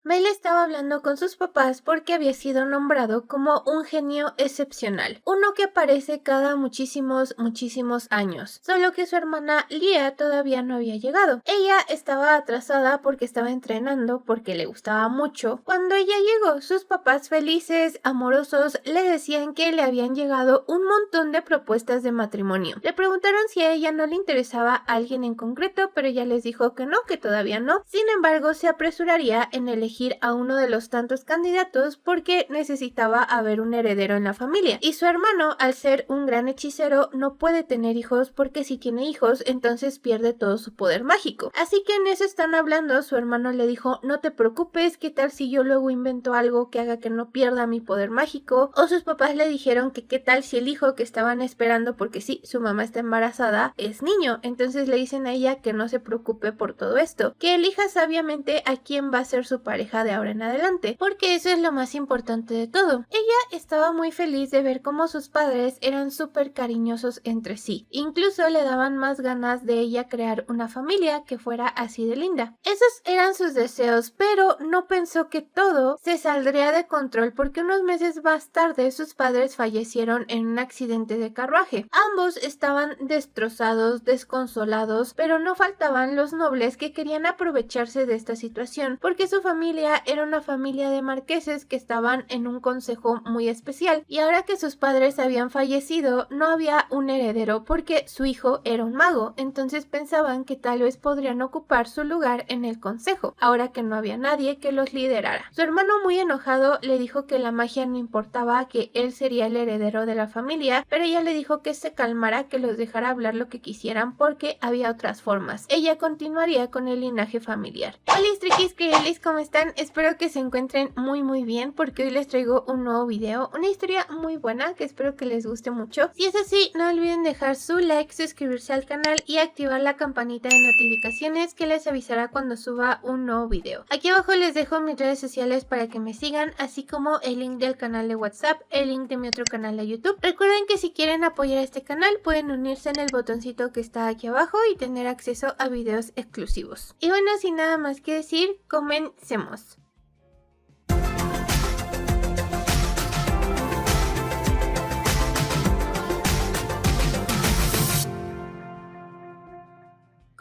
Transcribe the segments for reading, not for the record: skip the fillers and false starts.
Mel estaba hablando con sus papás porque había sido nombrado como un genio excepcional, uno que aparece cada muchísimos años, solo que su hermana Lia todavía no había llegado. Ella estaba atrasada porque estaba entrenando porque le gustaba mucho. Cuando ella llegó, sus papás felices, amorosos, le decían que le habían llegado un montón de propuestas de matrimonio. Le preguntaron si a ella no le interesaba alguien en concreto, pero ella les dijo que no, que todavía no. Sin embargo, se apresuraría en elegir a uno de los tantos candidatos porque necesitaba haber un heredero en la familia. Y su hermano, al ser un gran hechicero, no puede tener hijos porque si tiene hijos, entonces pierde todo su poder mágico. Así que en eso están hablando, su hermano le dijo, no te preocupes, ¿qué tal si yo luego invento algo que haga que no pierda mi poder mágico? O sus papás le dijeron que qué tal si el hijo que estaban esperando, porque sí, su mamá está embarazada, es niño. Entonces le dicen a ella que no se preocupe por todo esto, que elija sabiamente a quién va a ser su pareja de ahora en adelante, porque eso es lo más importante de todo. Ella estaba muy feliz de ver cómo sus padres eran súper cariñosos entre sí, incluso le daban más ganas de ella crear una familia que fuera así de linda. Esos eran sus deseos, pero no pensó que todo se saldría de control porque unos meses más tarde sus padres fallecieron en un accidente de carruaje. Ambos estaban destrozados, desconsolados, pero no faltaban los nobles que querían aprovecharse de esta situación porque su familia era una familia de marqueses que estaban en un consejo muy especial y ahora que sus padres habían fallecido no había un heredero porque su hijo era un mago, entonces pensaban que tal vez podrían ocupar su lugar en el consejo, ahora que no había nadie que los liderara. Su hermano muy enojado le dijo que la magia no importaba, que él sería el heredero de la familia, pero ella le dijo que se calmara, que los dejara hablar lo que quisieran porque había otras formas. Ella continuaría con el linaje familiar. Hola triquis, ¿cómo están? Espero que se encuentren muy bien porque hoy les traigo un nuevo video, una historia muy buena que espero que les guste mucho. Si es así, no olviden dejar su like, suscribirse al canal y activar la campanita de notificaciones que les avisará cuando suba un nuevo video. Aquí abajo les dejo mis redes sociales para que me sigan, así como el link del canal de WhatsApp, el link de mi otro canal de YouTube. Recuerden que si quieren apoyar a este canal pueden unirse en el botoncito que está aquí abajo y tener acceso a videos exclusivos. Y bueno, sin nada más que decir, comencemos.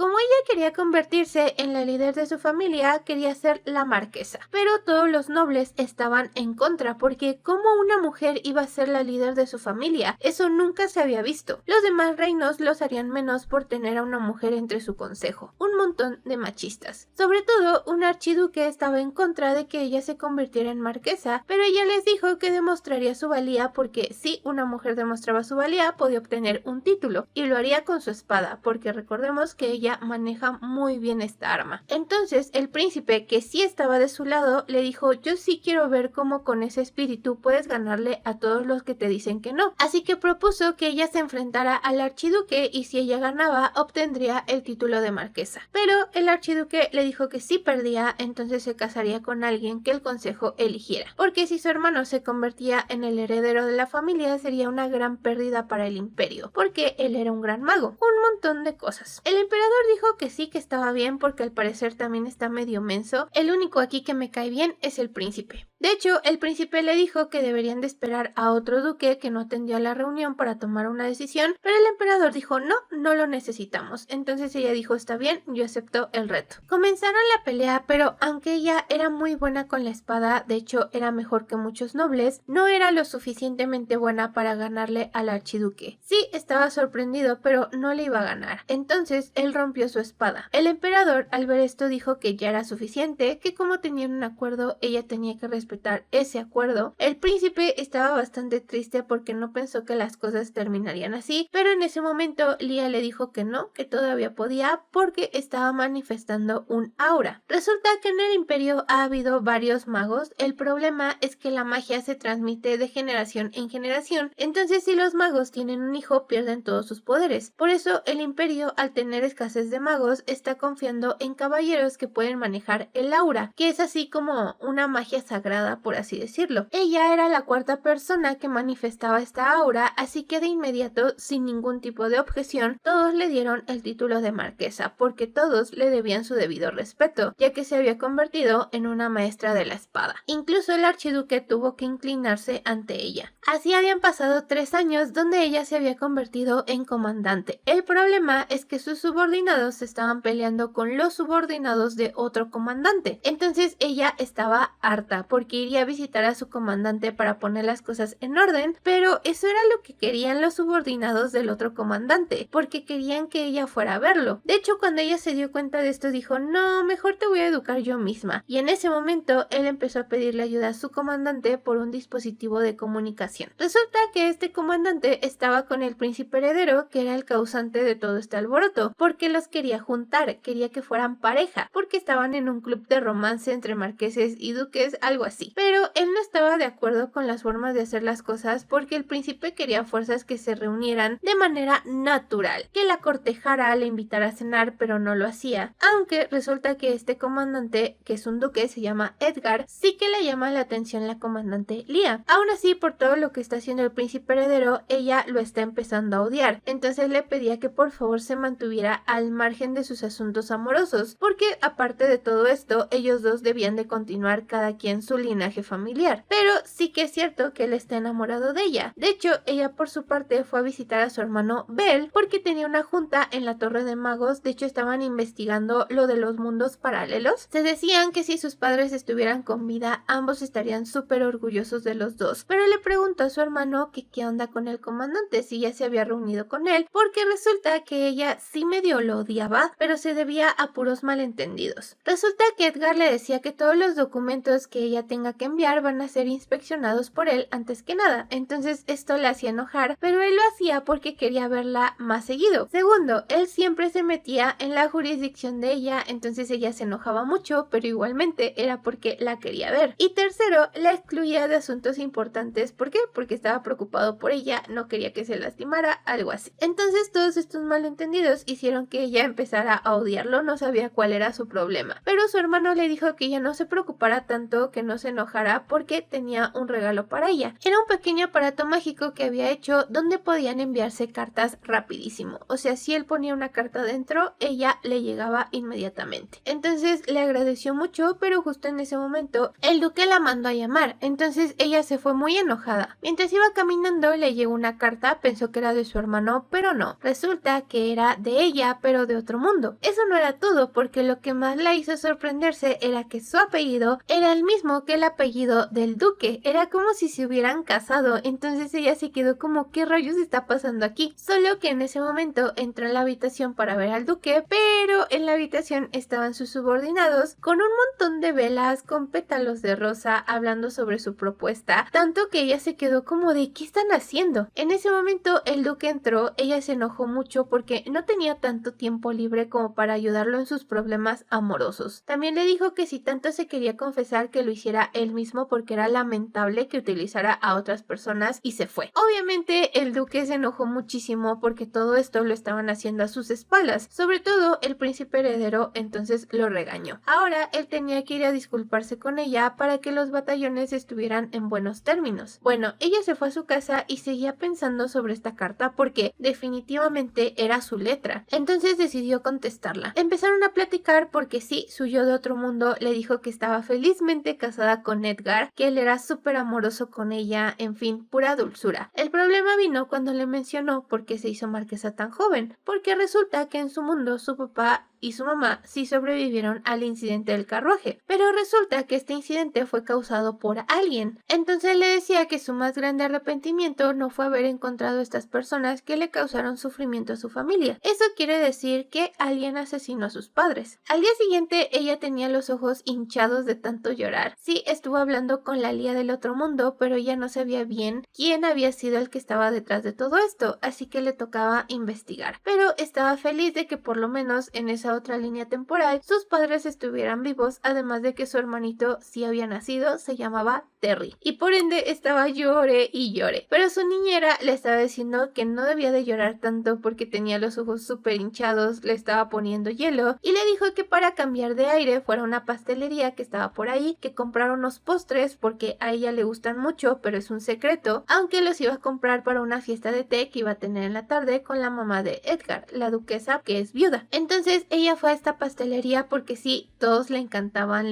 Como ella quería convertirse en la líder de su familia, quería ser la marquesa. Pero todos los nobles estaban en contra, porque ¿cómo una mujer iba a ser la líder de su familia? Eso nunca se había visto. Los demás reinos los harían menos por tener a una mujer entre su consejo. Un montón de machistas. Sobre todo, un archiduque estaba en contra de que ella se convirtiera en marquesa, pero ella les dijo que demostraría su valía porque si una mujer demostraba su valía, podía obtener un título, y lo haría con su espada, porque recordemos que ella maneja muy bien esta arma. Entonces el príncipe, que sí estaba de su lado, le dijo, yo sí quiero ver cómo con ese espíritu puedes ganarle a todos los que te dicen que no. Así que propuso que ella se enfrentara al archiduque y si ella ganaba obtendría el título de marquesa. Pero el archiduque le dijo que si perdía entonces se casaría con alguien que el consejo eligiera, porque si su hermano se convertía en el heredero de la familia sería una gran pérdida para el imperio, porque él era un gran mago. Un montón de cosas. El emperador dijo que sí, que estaba bien porque al parecer también está medio menso. El único aquí que me cae bien es el príncipe. De hecho, el príncipe le dijo que deberían de esperar a otro duque que no atendió a la reunión para tomar una decisión, pero el emperador dijo no, no lo necesitamos. Entonces ella dijo está bien, yo acepto el reto. Comenzaron la pelea, pero aunque ella era muy buena con la espada, de hecho era mejor que muchos nobles, no era lo suficientemente buena para ganarle al archiduque. Sí, estaba sorprendido, pero no le iba a ganar. Entonces él rompió su espada. El emperador al ver esto dijo que ya era suficiente, que como tenían un acuerdo ella tenía que respetar ese acuerdo. El príncipe estaba bastante triste porque no pensó que las cosas terminarían así, pero en ese momento Lia le dijo que no, que todavía podía porque estaba manifestando un aura. Resulta que en el imperio ha habido varios magos, el problema es que la magia se transmite de generación en generación, entonces si los magos tienen un hijo pierden todos sus poderes. Por eso el imperio, al tener escasez de magos, está confiando en caballeros que pueden manejar el aura, que es así como una magia sagrada sagrada, por así decirlo. Ella era la cuarta persona que manifestaba esta aura, así que de inmediato, sin ningún tipo de objeción, todos le dieron el título de marquesa, porque todos le debían su debido respeto, ya que se había convertido en una maestra de la espada. Incluso el archiduque tuvo que inclinarse ante ella. Así habían pasado 3 años donde ella se había convertido en comandante. El problema es que sus subordinados se estaban peleando con los subordinados de otro comandante. Entonces ella estaba harta porque iría a visitar a su comandante para poner las cosas en orden, pero eso era lo que querían los subordinados del otro comandante, porque querían que ella fuera a verlo. De hecho, cuando ella se dio cuenta de esto, dijo: no, mejor te voy a educar yo misma. Y en ese momento él empezó a pedirle ayuda a su comandante por un dispositivo de comunicación. Resulta que este comandante estaba con el príncipe heredero, que era el causante de todo este alboroto, porque los quería juntar, quería que fueran pareja, porque estaban en un club de romance entre marqueses y duques, algo así. Pero él no estaba de acuerdo con las formas de hacer las cosas, porque el príncipe quería fuerzas que se reunieran de manera natural, que la cortejara, le invitara a cenar, pero no lo hacía. Aunque resulta que este comandante, que es un duque, se llama Edgar, sí que le llama la atención la comandante Lía. Aún así, por todo lo que está haciendo el príncipe heredero, ella lo está empezando a odiar. Entonces le pedía que por favor se mantuviera al margen de sus asuntos amorosos, porque aparte de todo esto, ellos dos debían de continuar cada quien su linaje familiar. Pero sí que es cierto que él está enamorado de ella. De hecho, ella por su parte fue a visitar a su hermano Bel porque tenía una junta en la Torre de Magos. De hecho, estaban investigando lo de los mundos paralelos. Se decían que si sus padres estuvieran con vida, ambos estarían súper orgullosos de los dos. Pero le preguntó a su hermano que qué onda con el comandante, si ya se había reunido con él, porque resulta que ella sí medio lo odiaba, pero se debía a puros malentendidos. Resulta que Edgar le decía que todos los documentos que ella tenga que enviar van a ser inspeccionados por él antes que nada. Entonces esto le hacía enojar, pero él lo hacía porque quería verla más seguido. Segundo, él siempre se metía en la jurisdicción de ella, entonces ella se enojaba mucho, pero igualmente era porque la quería ver. Y tercero, la excluía de asuntos importantes. ¿Por qué? Porque estaba preocupado por ella, no quería que se lastimara, algo así. Entonces todos estos malentendidos hicieron que ella empezara a odiarlo, no sabía cuál era su problema. Pero su hermano le dijo que ella no se preocupara tanto, que no se enojara, porque tenía un regalo para ella. Era un pequeño aparato mágico que había hecho donde podían enviarse cartas rapidísimo. O sea, si él ponía una carta dentro, ella le llegaba inmediatamente. Entonces le agradeció mucho, pero justo en ese momento el duque la mandó a llamar. Entonces ella se fue muy enojada. Mientras iba caminando le llegó una carta, pensó que era de su hermano, pero no. Resulta que era de ella, pero de otro mundo. Eso no era todo, porque lo que más la hizo sorprenderse era que su apellido era el mismo que el apellido del duque. Era como si se hubieran casado. Entonces ella se quedó como: ¿qué rayos está pasando aquí? Solo que en ese momento entró en la habitación para ver al duque, pero en la habitación estaban sus subordinados con un montón de velas, con pétalos de rosa, hablando sobre su propuesta, tanto que ella se quedó como de: ¿qué están haciendo? En ese momento el duque entró, ella se enojó mucho porque no tenía tanto tiempo libre como para ayudarlo en sus problemas amorosos. También le dijo que si tanto se quería confesar, que lo hiciera él mismo, porque era lamentable que utilizara a otras personas, y se fue. Obviamente el duque se enojó muchísimo porque todo esto lo estaban haciendo a sus espaldas, sobre todo el príncipe heredero, entonces lo regañó. Ahora él tenía que ir a disculparse con ella para que los batallones estuvieran en buenos términos. Bueno, ella se fue a su casa y seguía pensando sobre esta carta porque definitivamente era su letra. Entonces decidió contestarla. Empezaron a platicar porque sí, su yo de otro mundo le dijo que estaba felizmente casada con Edgar, que él era súper amoroso con ella, en fin, pura dulzura. El problema vino cuando le mencionó por qué se hizo marquesa tan joven, porque resulta que en su mundo su papá y su mamá sí sobrevivieron al incidente del carruaje, pero resulta que este incidente fue causado por alguien. Entonces le decía que su más grande arrepentimiento no fue haber encontrado a estas personas que le causaron sufrimiento a su familia. Eso quiere decir que alguien asesinó a sus padres. Al día siguiente ella tenía los ojos hinchados de tanto llorar. Sí, estuvo hablando con la Lía del otro mundo, pero ella no sabía bien quién había sido el que estaba detrás de todo esto, así que le tocaba investigar. Pero estaba feliz de que por lo menos en esa esa otra línea temporal sus padres estuvieran vivos, además de que su hermanito sí había nacido, se llamaba Terry, y por ende estaba llore y llore. Pero su niñera le estaba diciendo que no debía de llorar tanto porque tenía los ojos súper hinchados, le estaba poniendo hielo, y le dijo que para cambiar de aire fuera a una pastelería que estaba por ahí, que comprara unos postres porque a ella le gustan mucho, pero es un secreto, aunque los iba a comprar para una fiesta de té que iba a tener en la tarde con la mamá de Edgar, la duquesa, que es viuda. Entonces ella fue a esta pastelería porque sí, todos le encantaban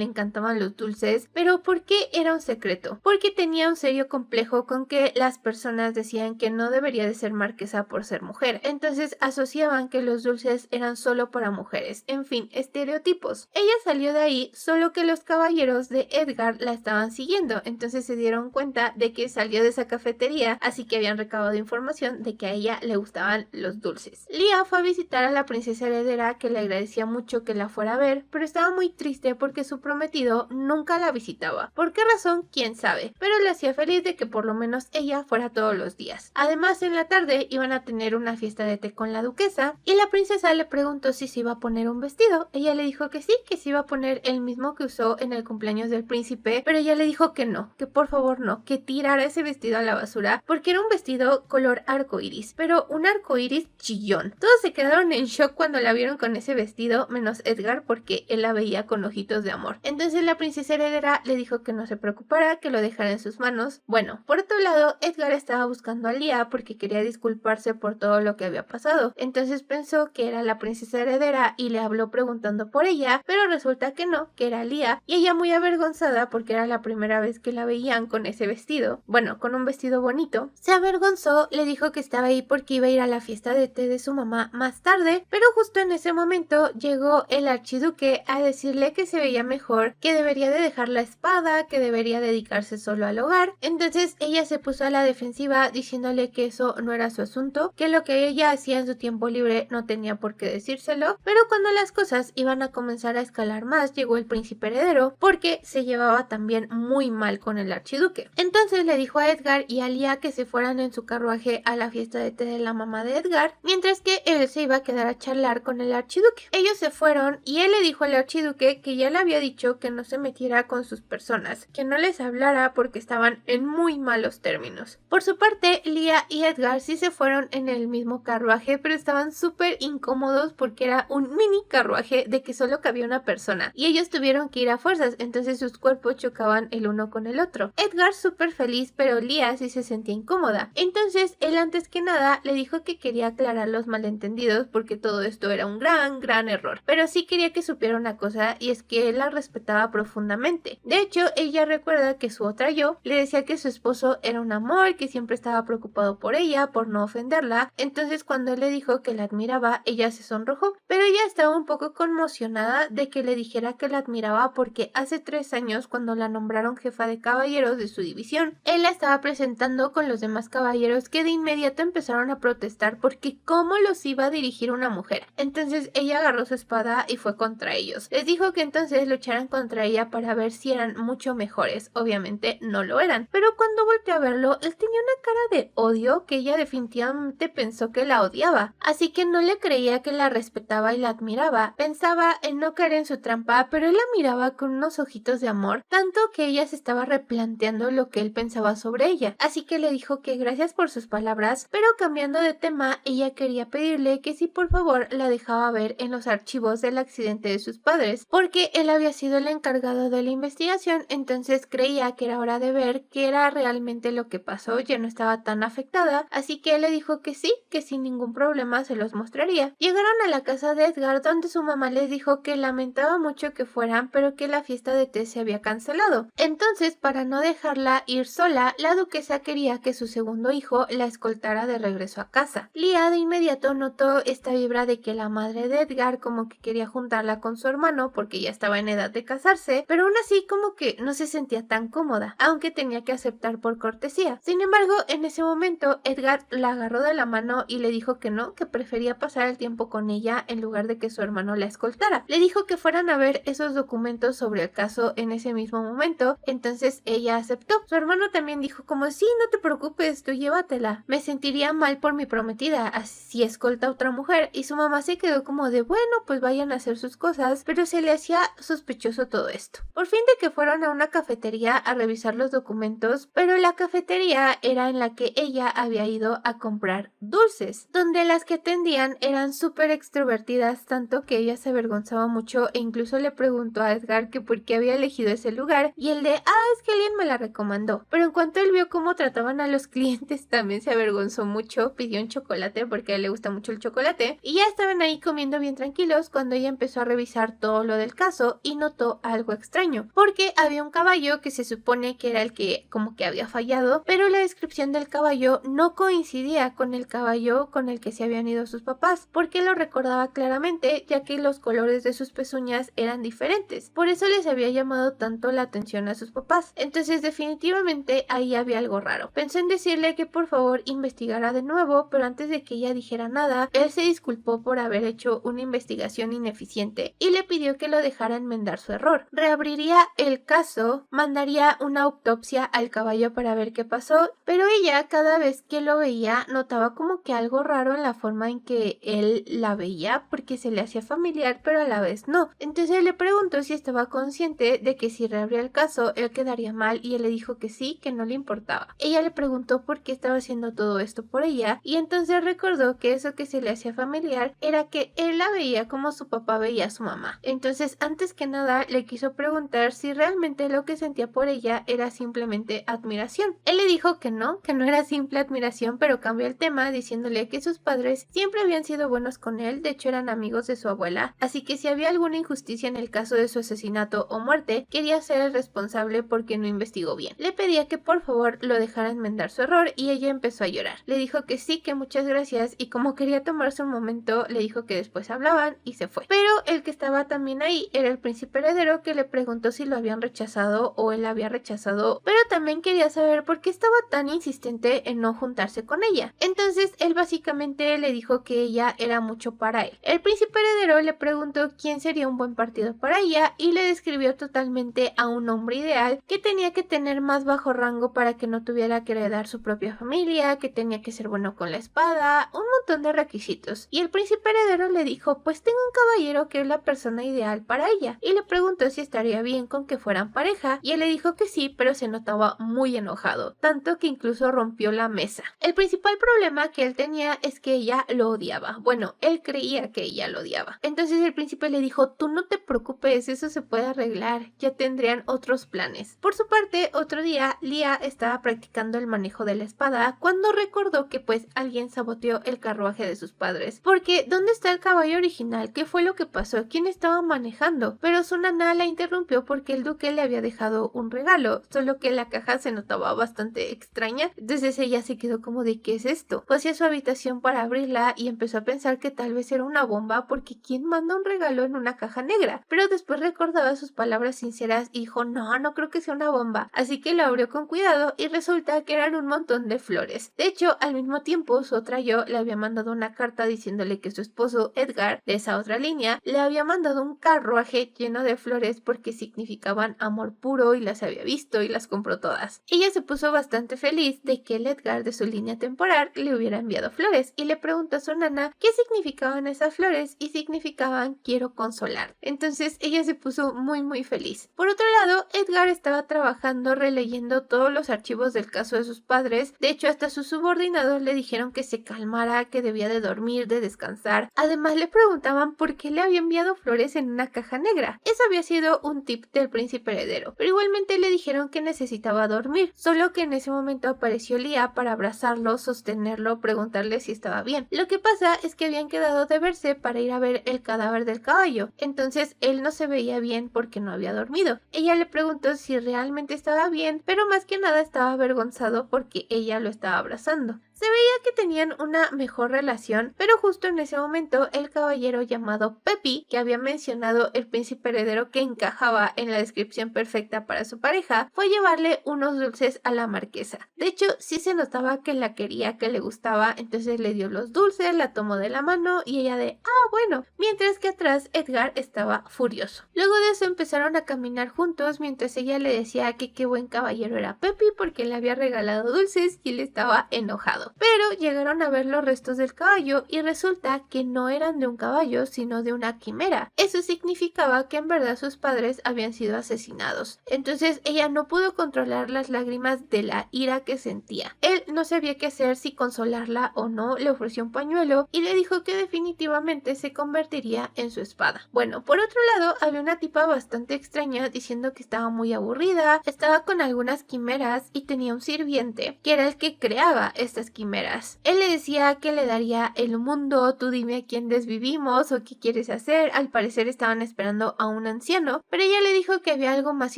los dulces, pero ¿por qué era un secreto? Porque tenía un serio complejo con que las personas decían que no debería de ser marquesa por ser mujer, entonces asociaban que los dulces eran solo para mujeres, en fin, estereotipos. Ella salió de ahí, solo que los caballeros de Edgar la estaban siguiendo, entonces se dieron cuenta de que salió de esa cafetería, así que habían recabado información de que a ella le gustaban los dulces. Leah fue a visitar a la princesa heredera, que le agradecía mucho que la fuera a ver, pero estaba muy triste porque su prometido nunca la visitaba. ¿Por qué razón? ¿Quién sabe? Pero le hacía feliz de que por lo menos ella fuera todos los días. Además, en la tarde iban a tener una fiesta de té con la duquesa y la princesa le preguntó si se iba a poner un vestido. Ella le dijo que sí, que se iba a poner el mismo que usó en el cumpleaños del príncipe, pero ella le dijo que no, que por favor no, que tirara ese vestido a la basura porque era un vestido color arco iris, pero un arco iris chillón. Todos se quedaron en shock cuando la vieron con ese vestido, menos Edgar porque él la veía con ojitos de amor. Entonces la princesa heredera le dijo que no se preocupara, que lo dejara en sus manos. Bueno, por otro lado, Edgar estaba buscando a Leah porque quería disculparse por todo lo que había pasado. Entonces pensó que era la princesa heredera y le habló preguntando por ella, pero resulta que no, que era Leah, y ella muy avergonzada porque era la primera vez que la veían con ese vestido, bueno, con un vestido bonito, se avergonzó, le dijo que estaba ahí porque iba a ir a la fiesta de té de su mamá más tarde, pero justo en ese momento llegó el archiduque a decirle que se veía mejor, que debería de dejar la espada, que debería dedicarse solo al hogar. Entonces ella se puso a la defensiva diciéndole que eso no era su asunto, que lo que ella hacía en su tiempo libre no tenía por qué decírselo, pero cuando las cosas iban a comenzar a escalar más, llegó el príncipe heredero porque se llevaba también muy mal con el archiduque. Entonces le dijo a Edgar y a Leah que se fueran en su carruaje a la fiesta de té de la mamá de Edgar, mientras que él se iba a quedar a charlar con el archiduque. Ellos se fueron y él le dijo al archiduque que ya le había dicho que no se metiera con sus personas, que no les hablara porque estaban en muy malos términos. Por su parte, Leah y Edgar sí se fueron en el mismo carruaje, pero estaban súper incómodos porque era un mini carruaje de que solo cabía una persona y ellos tuvieron que ir a fuerzas, entonces sus cuerpos chocaban el uno con el otro. Edgar súper feliz, pero Leah sí se sentía incómoda. Entonces él antes que nada le dijo que quería aclarar los malentendidos porque todo esto era un gran error, pero sí quería que supiera una cosa, y es que él la respetaba profundamente. De hecho, ella recuerda que su otra yo le decía que su esposo era un amor, que siempre estaba preocupado por ella, por no ofenderla. Entonces cuando él le dijo que la admiraba, ella se sonrojó, pero ella estaba un poco conmocionada de que le dijera que la admiraba porque hace 3 años, cuando la nombraron jefa de caballeros de su división, él la estaba presentando con los demás caballeros, que de inmediato empezaron a protestar porque cómo los iba a dirigir una mujer. Entonces ella agarró su espada y fue contra ellos. Les dijo que entonces lucharan contra ella para ver si eran mucho mejores. Obviamente no lo eran, pero cuando volteó a verlo, él tenía una cara de odio que ella definitivamente pensó que la odiaba, así que no le creía que la respetaba y la admiraba. Pensaba en no caer en su trampa, pero él la miraba con unos ojitos de amor, tanto que ella se estaba replanteando lo que él pensaba sobre ella, así que le dijo que gracias por sus palabras, pero cambiando de tema, ella quería pedirle que si por favor la dejaba ver en los archivos del accidente de sus padres, porque él había sido el encargado de la investigación, entonces creía que era hora de ver qué era realmente lo que pasó, ya no estaba tan afectada, así que él le dijo que sí, que sin ningún problema se los mostraría. Llegaron a la casa de Edgar, donde su mamá les dijo que lamentaba mucho que fueran, pero que la fiesta de té se había cancelado. Entonces, para no dejarla ir sola, la duquesa quería que su segundo hijo la escoltara de regreso a casa. Leah de inmediato notó esta vibra de que la madre de Edgar como que quería juntarla con su hermano porque ya estaba en edad de casarse, pero aún así como que no se sentía tan cómoda, aunque tenía que aceptar por cortesía. Sin embargo, en ese momento Edgar la agarró de la mano y le dijo que no, que prefería pasar el tiempo con ella en lugar de que su hermano la escoltara. Le dijo que fueran a ver esos documentos sobre el caso en ese mismo momento, entonces ella aceptó. Su hermano también dijo como sí, no te preocupes, tú llévatela. Me sentiría mal por mi prometida, así escolta a otra mujer, y su mamá se quedó como de bueno, pues vayan a hacer sus cosas, pero se le hacía sospechoso todo esto. Por fin de que fueron a una cafetería a revisar los documentos, pero la cafetería era en la que ella había ido a comprar dulces, donde las que atendían eran súper extrovertidas, tanto que ella se avergonzaba mucho e incluso le preguntó a Edgar que por qué había elegido ese lugar, y él de, es que alguien me la recomendó. Pero en cuanto él vio cómo trataban a los clientes, también se avergonzó mucho, pidió un chocolate porque a él le gusta mucho el chocolate, y ya estaban ahí comiendo bien tranquilos cuando ella empezó a revisar todo lo del caso y notó algo extraño, porque había un caballo que se supone que era el que como que había fallado, pero la descripción del caballo no coincidía con el caballo con el que se habían ido sus papás, porque lo recordaba claramente, ya que los colores de sus pezuñas eran diferentes. Por eso les había llamado tanto la atención a sus papás. Entonces definitivamente ahí había algo raro. Pensó en decirle que por favor investigara de nuevo, pero antes de que ella dijera nada, él se disculpó por haber hecho una investigación ineficiente y le pidió que lo dejara enmendar su error. Reabriría el caso, mandaría una autopsia al caballo para ver qué pasó, pero ella cada vez que lo veía notaba como que algo raro en la forma en que él la veía, porque se le hacía familiar pero a la vez no. Entonces le preguntó si estaba consciente de que si reabría el caso él quedaría mal, y él le dijo que sí, que no le importaba. Ella le preguntó por qué estaba haciendo todo esto por ella, y entonces recordó que eso que se le hacía familiar era que él la veía como su papá veía a su mamá. Entonces antes que nada le quiso preguntar si realmente lo que sentía por ella era simplemente admiración. Él le dijo que no era simple admiración, pero cambió el tema diciéndole que sus padres siempre habían sido buenos con él, de hecho eran amigos de su abuela, así que si había alguna injusticia en el caso de su asesinato o muerte, quería ser el responsable porque no investigó bien. Le pedía que por favor lo dejara enmendar su error y ella empezó a llorar. Le dijo que sí, que muchas gracias, y como quería tomarse un momento le dijo que después hablaban y se fue. Pero el que estaba también ahí era el príncipe heredero, que le preguntó si lo habían rechazado o él había rechazado, pero también quería saber por qué estaba tan insistente en no juntarse con ella. Entonces él básicamente le dijo que ella era mucho para él. El príncipe heredero le preguntó quién sería un buen partido para ella y le describió totalmente a un hombre ideal que tenía que tener más bajo rango para que no tuviera que heredar su propia familia, que tenía que ser bueno con la espada, un montón de requisitos. Y el príncipe heredero le dijo, pues tengo un caballero que es la persona ideal para ella, y le preguntó si estaría bien con que fueran pareja, y él le dijo que sí, pero se notaba muy enojado, tanto que incluso rompió la mesa. El principal problema que él tenía es que ella lo odiaba. Bueno, él creía que ella lo odiaba. Entonces el príncipe le dijo, tú no te preocupes, eso se puede arreglar, ya tendrían otros planes. Por su parte, otro día, Lia estaba practicando el manejo de la espada cuando recordó que pues alguien saboteó el carruaje de sus padres. Porque, ¿dónde está el caballo original? ¿Qué fue lo que pasó? ¿Quién estaba manejando? Pero su nana la interrumpió porque el duque le había dejado un regalo, solo que la caja se notaba bastante extraña. Entonces ella se quedó como de ¿qué es esto? Fue hacia su habitación para abrirla y empezó a pensar que tal vez era una bomba, porque ¿quién manda un regalo en una caja negra? Pero después recordaba sus palabras sinceras y dijo, no creo que sea una bomba. Así que lo abrió con cuidado y resulta que eran un montón de flores. De hecho, al mismo tiempo, su otra yo le había mandado una carta diciéndole que su esposo Edgar, de esa otra línea, le había mandado un carruaje lleno de flores porque significaban amor puro y las había visto y las compró todas. Ella se puso bastante feliz de que el Edgar de su línea temporal le hubiera enviado flores y le preguntó a su nana qué significaban esas flores, y significaban quiero consolar. Entonces ella se puso muy feliz. Por otro lado, Edgar estaba trabajando releyendo todos los archivos del caso de sus padres. De hecho, hasta sus subordinados le dijeron que se calmara, que debía de dormir, de descansar. Además le preguntaban por qué le había enviado flores en una caja negra. Eso había sido un tip del príncipe heredero, pero igualmente le dijeron que necesitaba dormir, solo que en ese momento apareció Lia para abrazarlo, sostenerlo, preguntarle si estaba bien. Lo que pasa es que habían quedado de verse para ir a ver el cadáver del caballo, entonces él no se veía bien porque no había dormido. Ella le preguntó si realmente estaba bien, pero más que nada estaba avergonzado porque ella lo estaba abrazando. Se veía que tenían una mejor relación, pero justo en ese momento el caballero llamado Pepi, que había mencionado el príncipe heredero que encajaba en la descripción perfecta para su pareja, fue a llevarle unos dulces a la marquesa. De hecho, sí se notaba que la quería, que le gustaba, entonces le dio los dulces, la tomó de la mano y ella de bueno, mientras que atrás Edgar estaba furioso. Luego de eso empezaron a caminar juntos mientras ella le decía que qué buen caballero era Pepi porque le había regalado dulces y él estaba enojado. Pero llegaron a ver los restos del caballo y resulta que no eran de un caballo, sino de una quimera. Eso significaba que en verdad sus padres habían sido asesinados. Entonces ella no pudo controlar las lágrimas de la ira que sentía. Él no sabía qué hacer, si consolarla o no, le ofreció un pañuelo y le dijo que definitivamente se convertiría en su espada. Bueno, por otro lado, había una tipa bastante extraña diciendo que estaba muy aburrida, estaba con algunas quimeras y tenía un sirviente que era el que creaba estas quimeras. Él le decía que le daría el mundo, tú dime a quién desvivimos o qué quieres hacer. Al parecer estaban esperando a un anciano, pero ella le dijo que había algo más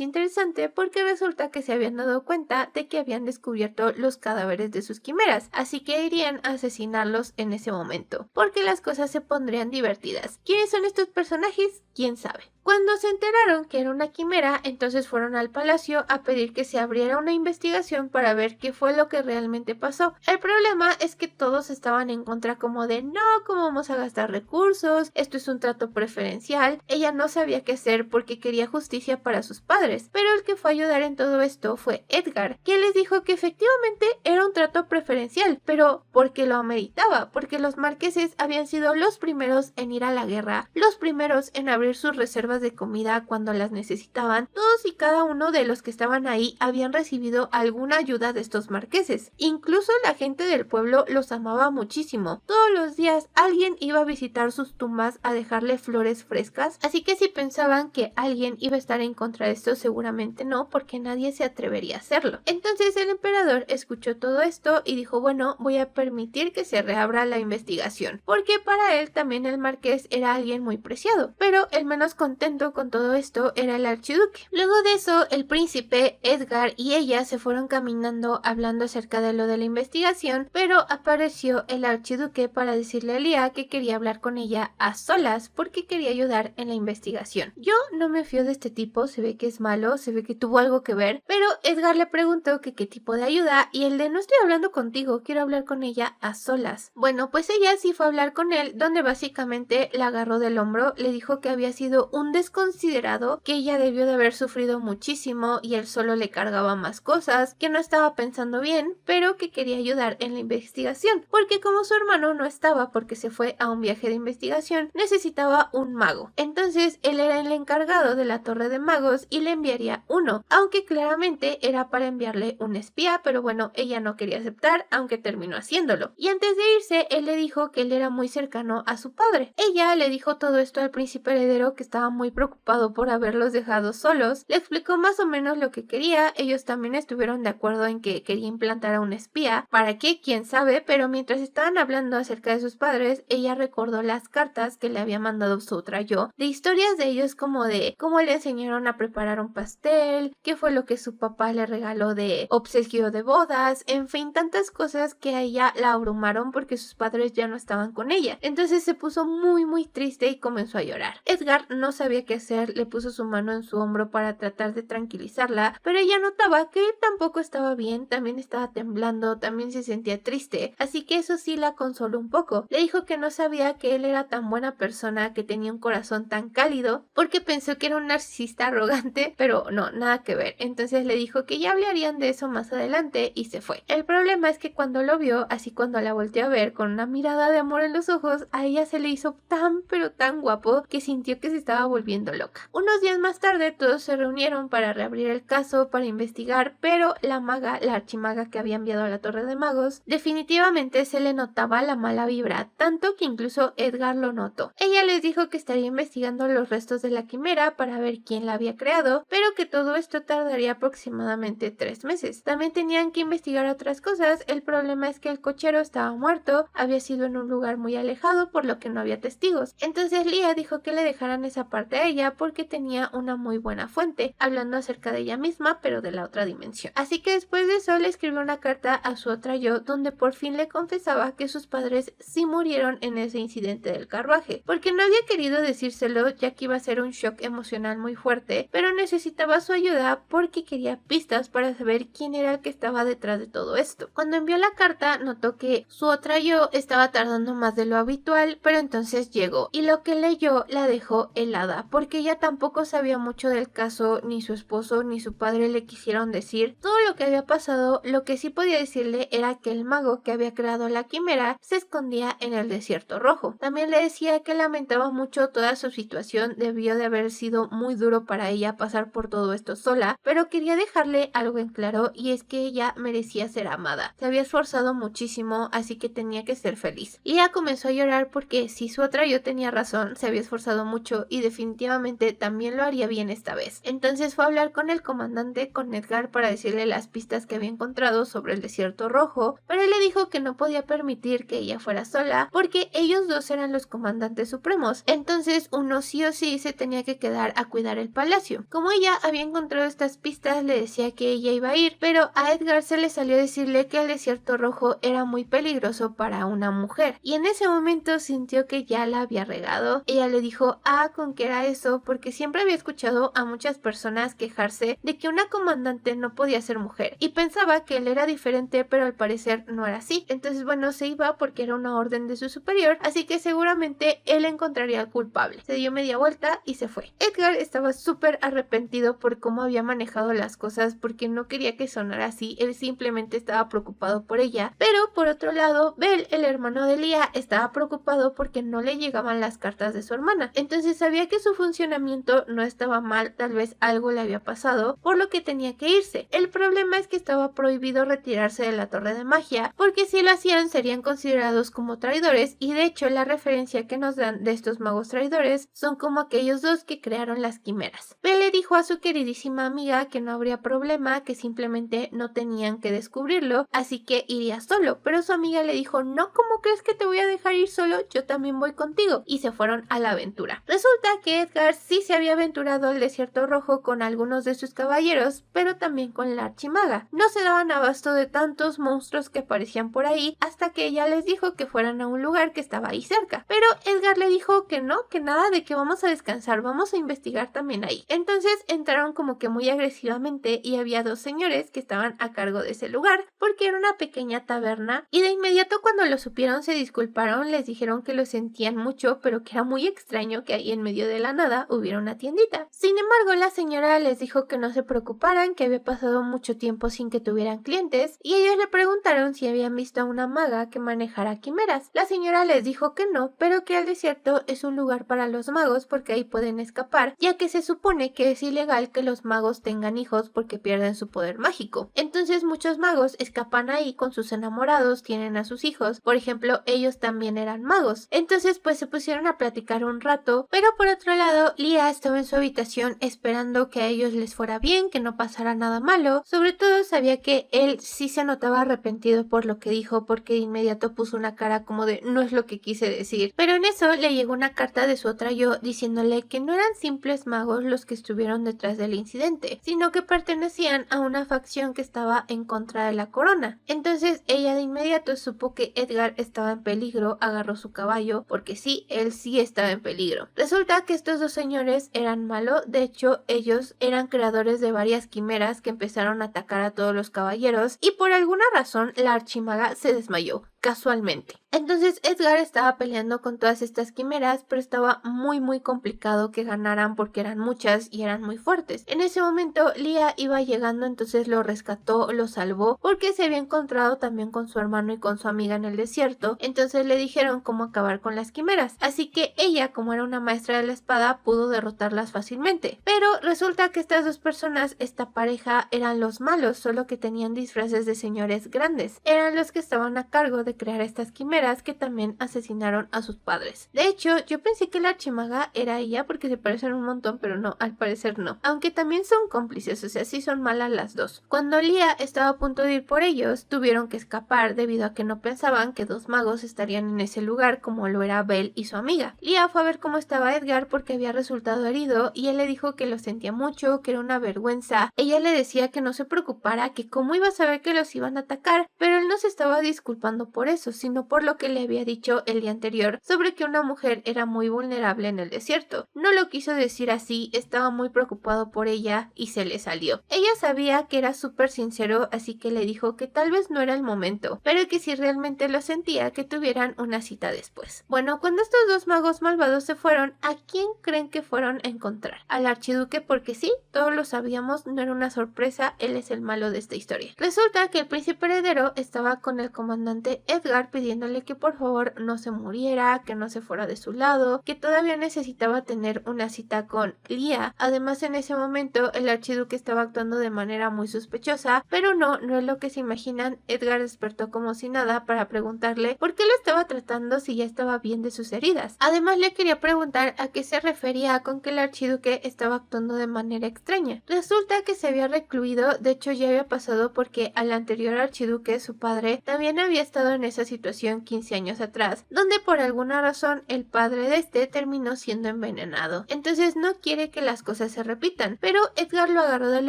interesante porque resulta que se habían dado cuenta de que habían descubierto los cadáveres de sus quimeras, así que irían a asesinarlos en ese momento, porque las cosas se pondrían divertidas. ¿Quiénes son estos personajes? ¿Quién sabe? Cuando se enteraron que era una quimera, entonces fueron al palacio a pedir que se abriera una investigación para ver qué fue lo que realmente pasó. El problema es que todos estaban en contra, como de no, ¿cómo vamos a gastar recursos? Esto es un trato preferencial. Ella no sabía qué hacer porque quería justicia para sus padres, pero el que fue a ayudar en todo esto fue Edgar, quien les dijo que efectivamente era un trato preferencial, pero porque lo ameritaba, porque los marqueses habían sido los primeros en ir a la guerra, los primeros en abrir sus reservas de comida cuando las necesitaban. Todos y cada uno de los que estaban ahí habían recibido alguna ayuda de estos marqueses. Incluso la gente del pueblo los amaba muchísimo. Todos los días alguien iba a visitar sus tumbas a dejarle flores frescas, así que si pensaban que alguien iba a estar en contra de esto, seguramente no, porque nadie se atrevería a hacerlo. Entonces el emperador escuchó todo esto y dijo, bueno, voy a permitir que se reabra la investigación, porque para él también el marqués era alguien muy preciado, pero el menos contento con todo esto era el archiduque. Luego de eso, el príncipe, Edgar y ella se fueron caminando hablando acerca de lo de la investigación, pero apareció el archiduque para decirle a Lía que quería hablar con ella a solas porque quería ayudar en la investigación. Yo no me fío de este tipo, se ve que es malo, se ve que tuvo algo que ver, pero Edgar le preguntó que qué tipo de ayuda y el de no estoy hablando contigo, quiero hablar con ella a solas. Bueno, pues ella sí fue a hablar con él, donde básicamente la agarró del hombro, le dijo que había sido un desconsiderado, que ella debió de haber sufrido muchísimo y él solo le cargaba más cosas, que no estaba pensando bien, pero que quería ayudar en la investigación, porque como su hermano no estaba porque se fue a un viaje de investigación, necesitaba un mago. Entonces él era el encargado de la torre de magos y le enviaría uno, aunque claramente era para enviarle un espía, pero bueno, ella no quería aceptar, aunque terminó haciéndolo. Y antes de irse, él le dijo que él era muy cercano a su padre. Ella le dijo todo esto al príncipe heredero, que estaba muy preocupado por haberlos dejado solos. Le explicó más o menos lo que quería. Ellos también estuvieron de acuerdo en que quería implantar a un espía. ¿Para qué? ¿Quién sabe? Pero mientras estaban hablando acerca de sus padres, ella recordó las cartas que le había mandado su otra yo, de historias de ellos, como de cómo le enseñaron a preparar un pastel, qué fue lo que su papá le regaló de obsequio de bodas, en fin, tantas cosas que a ella la abrumaron porque sus padres ya no estaban con ella. Entonces se puso muy triste y comenzó a llorar. Edgar no sabía qué hacer, le puso su mano en su hombro para tratar de tranquilizarla, pero ella notaba que él tampoco estaba bien, también estaba temblando, también se sentía triste, así que eso sí la consoló un poco. Le dijo que no sabía que él era tan buena persona, que tenía un corazón tan cálido, porque pensó que era un narcisista arrogante, pero no, nada que ver. Entonces le dijo que ya hablarían de eso más adelante y se fue. El problema es que cuando lo vio, así cuando la volteó a ver con una mirada de amor en los ojos, a ella se le hizo tan pero tan guapo que sintió que se estaba volviendo loca. Unos días más tarde todos se reunieron para reabrir el caso, para investigar, pero la maga, la archimaga que había enviado a la Torre de Magos, definitivamente se le notaba la mala vibra, tanto que incluso Edgar lo notó. Ella les dijo que estaría investigando los restos de la quimera para ver quién la había creado, pero que todo esto tardaría aproximadamente 3 meses. También tenían que investigar otras cosas. El problema es que el cochero estaba muerto, había sido en un lugar muy alejado, por lo que no había testigos. Entonces Lía dijo que le dejaran esa parte a ella porque tenía una muy buena fuente, hablando acerca de ella misma, pero de la otra dimensión. Así que después de eso le escribió una carta a su otra yo, donde por fin le confesaba que sus padres sí murieron en ese incidente del carruaje, porque no había querido decírselo ya que iba a ser un shock emocional muy fuerte, pero necesitaba su ayuda porque quería pistas para saber quién era el que estaba detrás de todo esto. Cuando envió la carta, notó que su otra yo estaba tardando más de lo habitual, pero entonces llegó y lo que leyó la dejó helada nada, porque ella tampoco sabía mucho del caso, ni su esposo ni su padre le quisieron decir todo lo que había pasado. Lo que sí podía decirle era que el mago que había creado la quimera se escondía en el desierto rojo. También le decía que lamentaba mucho toda su situación, debió de haber sido muy duro para ella pasar por todo esto sola, pero quería dejarle algo en claro, y es que ella merecía ser amada. Se había esforzado muchísimo, así que tenía que ser feliz. Lia comenzó a llorar porque si su otra yo tenía razón, se había esforzado mucho y definitivamente también lo haría bien esta vez. Entonces fue a hablar con el comandante, con Edgar, para decirle las pistas que había encontrado sobre el desierto rojo, pero él le dijo que no podía permitir que ella fuera sola porque ellos dos eran los comandantes supremos. Entonces uno sí o sí se tenía que quedar a cuidar el palacio. Como ella había encontrado estas pistas, le decía que ella iba a ir, pero a Edgar se le salió a decirle que el desierto rojo era muy peligroso para una mujer, y en ese momento sintió que ya la había regado. Ella le dijo con qué era eso, porque siempre había escuchado a muchas personas quejarse de que una comandante no podía ser mujer, y pensaba que él era diferente, pero al parecer no era así. Entonces bueno, se iba porque era una orden de su superior, así que seguramente él encontraría al culpable. Se dio media vuelta y se fue. Edgar estaba súper arrepentido por cómo había manejado las cosas, porque no quería que sonara así, él simplemente estaba preocupado por ella. Pero por otro lado, Bel, el hermano de Lia, estaba preocupado porque no le llegaban las cartas de su hermana. Entonces sabía que su funcionamiento no estaba mal, tal vez algo le había pasado, por lo que tenía que irse. El problema es que estaba prohibido retirarse de la torre de magia, porque si lo hacían serían considerados como traidores, y de hecho la referencia que nos dan de estos magos traidores son como aquellos dos que crearon las quimeras. Bel le dijo a su queridísima amiga que no habría problema, que simplemente no tenían que descubrirlo, así que iría solo, pero su amiga le dijo: no, ¿cómo crees que te voy a dejar ir solo? Yo también voy contigo, y se fueron a la aventura. Resulta que Edgar sí se había aventurado al desierto rojo con algunos de sus caballeros, pero también con la archimaga. No se daban abasto de tantos monstruos que aparecían por ahí, hasta que ella les dijo que fueran a un lugar que estaba ahí cerca, pero Edgar le dijo que no, que nada de que vamos a descansar, vamos a investigar también ahí. Entonces entraron como que muy agresivamente, y había dos señores que estaban a cargo de ese lugar, porque era una pequeña taberna, y de inmediato cuando lo supieron se disculparon, les dijeron que lo sentían mucho, pero que era muy extraño que ahí en medio de la nada hubiera una tiendita. Sin embargo, la señora les dijo que no se preocuparan, que había pasado mucho tiempo sin que tuvieran clientes, y ellos le preguntaron si habían visto a una maga que manejara quimeras. La señora les dijo que no, pero que el desierto es un lugar para los magos porque ahí pueden escapar, ya que se supone que es ilegal que los magos tengan hijos porque pierden su poder mágico. Entonces muchos magos escapan ahí con sus enamorados, tienen a sus hijos. Por ejemplo, ellos también eran magos. Entonces pues se pusieron a platicar un rato, pero por otro lado Lia estaba en su habitación esperando que a ellos les fuera bien, que no pasara nada malo. Sobre todo sabía que él sí se notaba arrepentido por lo que dijo, porque de inmediato puso una cara como de no es lo que quise decir. Pero en eso le llegó una carta de su otra yo diciéndole que no eran simples magos los que estuvieron detrás del incidente, sino que pertenecían a una facción que estaba en contra de la corona. Entonces ella de inmediato supo que Edgar estaba en peligro, agarró su caballo, porque sí, él sí estaba en peligro. Resulta que estos dos señores eran malos, de hecho ellos eran creadores de varias quimeras que empezaron a atacar a todos los caballeros, y por alguna razón la archimaga se desmayó, casualmente. Entonces Edgar estaba peleando con todas estas quimeras, pero estaba muy complicado que ganaran porque eran muchas y eran muy fuertes. En ese momento Lia iba llegando, entonces lo rescató, lo salvó, porque se había encontrado también con su hermano y con su amiga en el desierto. Entonces le dijeron cómo acabar con las quimeras, así que ella, como era una maestra de la espada, pudo derrotarlas fácilmente. Pero resulta que estas dos personas, esta pareja, eran los malos, solo que tenían disfraces de señores grandes. Eran los que estaban a cargo de crear estas quimeras, que también asesinaron a sus padres. De hecho, yo pensé que la archimaga era ella porque se parecen un montón, pero no, al parecer no. Aunque también son cómplices, o sea, sí son malas las dos. Cuando Lia estaba a punto de ir por ellos, tuvieron que escapar debido a que no pensaban que dos magos estarían en ese lugar como lo era Bel y su amiga. Lia fue a ver cómo estaba Edgar porque había resultado herido, y él le dijo que lo sentía mucho, que era una vergüenza. Ella le decía que no se preocupara, que cómo iba a saber que los iban a atacar, pero él no se estaba disculpando por por eso, sino por lo que le había dicho el día anterior sobre que una mujer era muy vulnerable en el desierto. No lo quiso decir así, estaba muy preocupado por ella y se le salió. Ella sabía que era súper sincero, así que le dijo que tal vez no era el momento, pero que si realmente lo sentía, que tuvieran una cita después. Bueno, cuando estos dos magos malvados se fueron, ¿a quién creen que fueron a encontrar? Al archiduque, porque sí, todos lo sabíamos, no era una sorpresa, él es el malo de esta historia. Resulta que el príncipe heredero estaba con el comandante Edgar pidiéndole que por favor no se muriera, que no se fuera de su lado, que todavía necesitaba tener una cita con Lia. Además, en ese momento el archiduque estaba actuando de manera muy sospechosa, pero no es lo que se imaginan. Edgar despertó como si nada para preguntarle por qué lo estaba tratando si ya estaba bien de sus heridas. Además, le quería preguntar a qué se refería con que el archiduque estaba actuando de manera extraña. Resulta que se había recluido, de hecho ya había pasado porque al anterior archiduque, su padre, también había estado en esa situación 15 años atrás, donde por alguna razón el padre de este terminó siendo envenenado. Entonces no quiere que las cosas se repitan, pero Edgar lo agarró del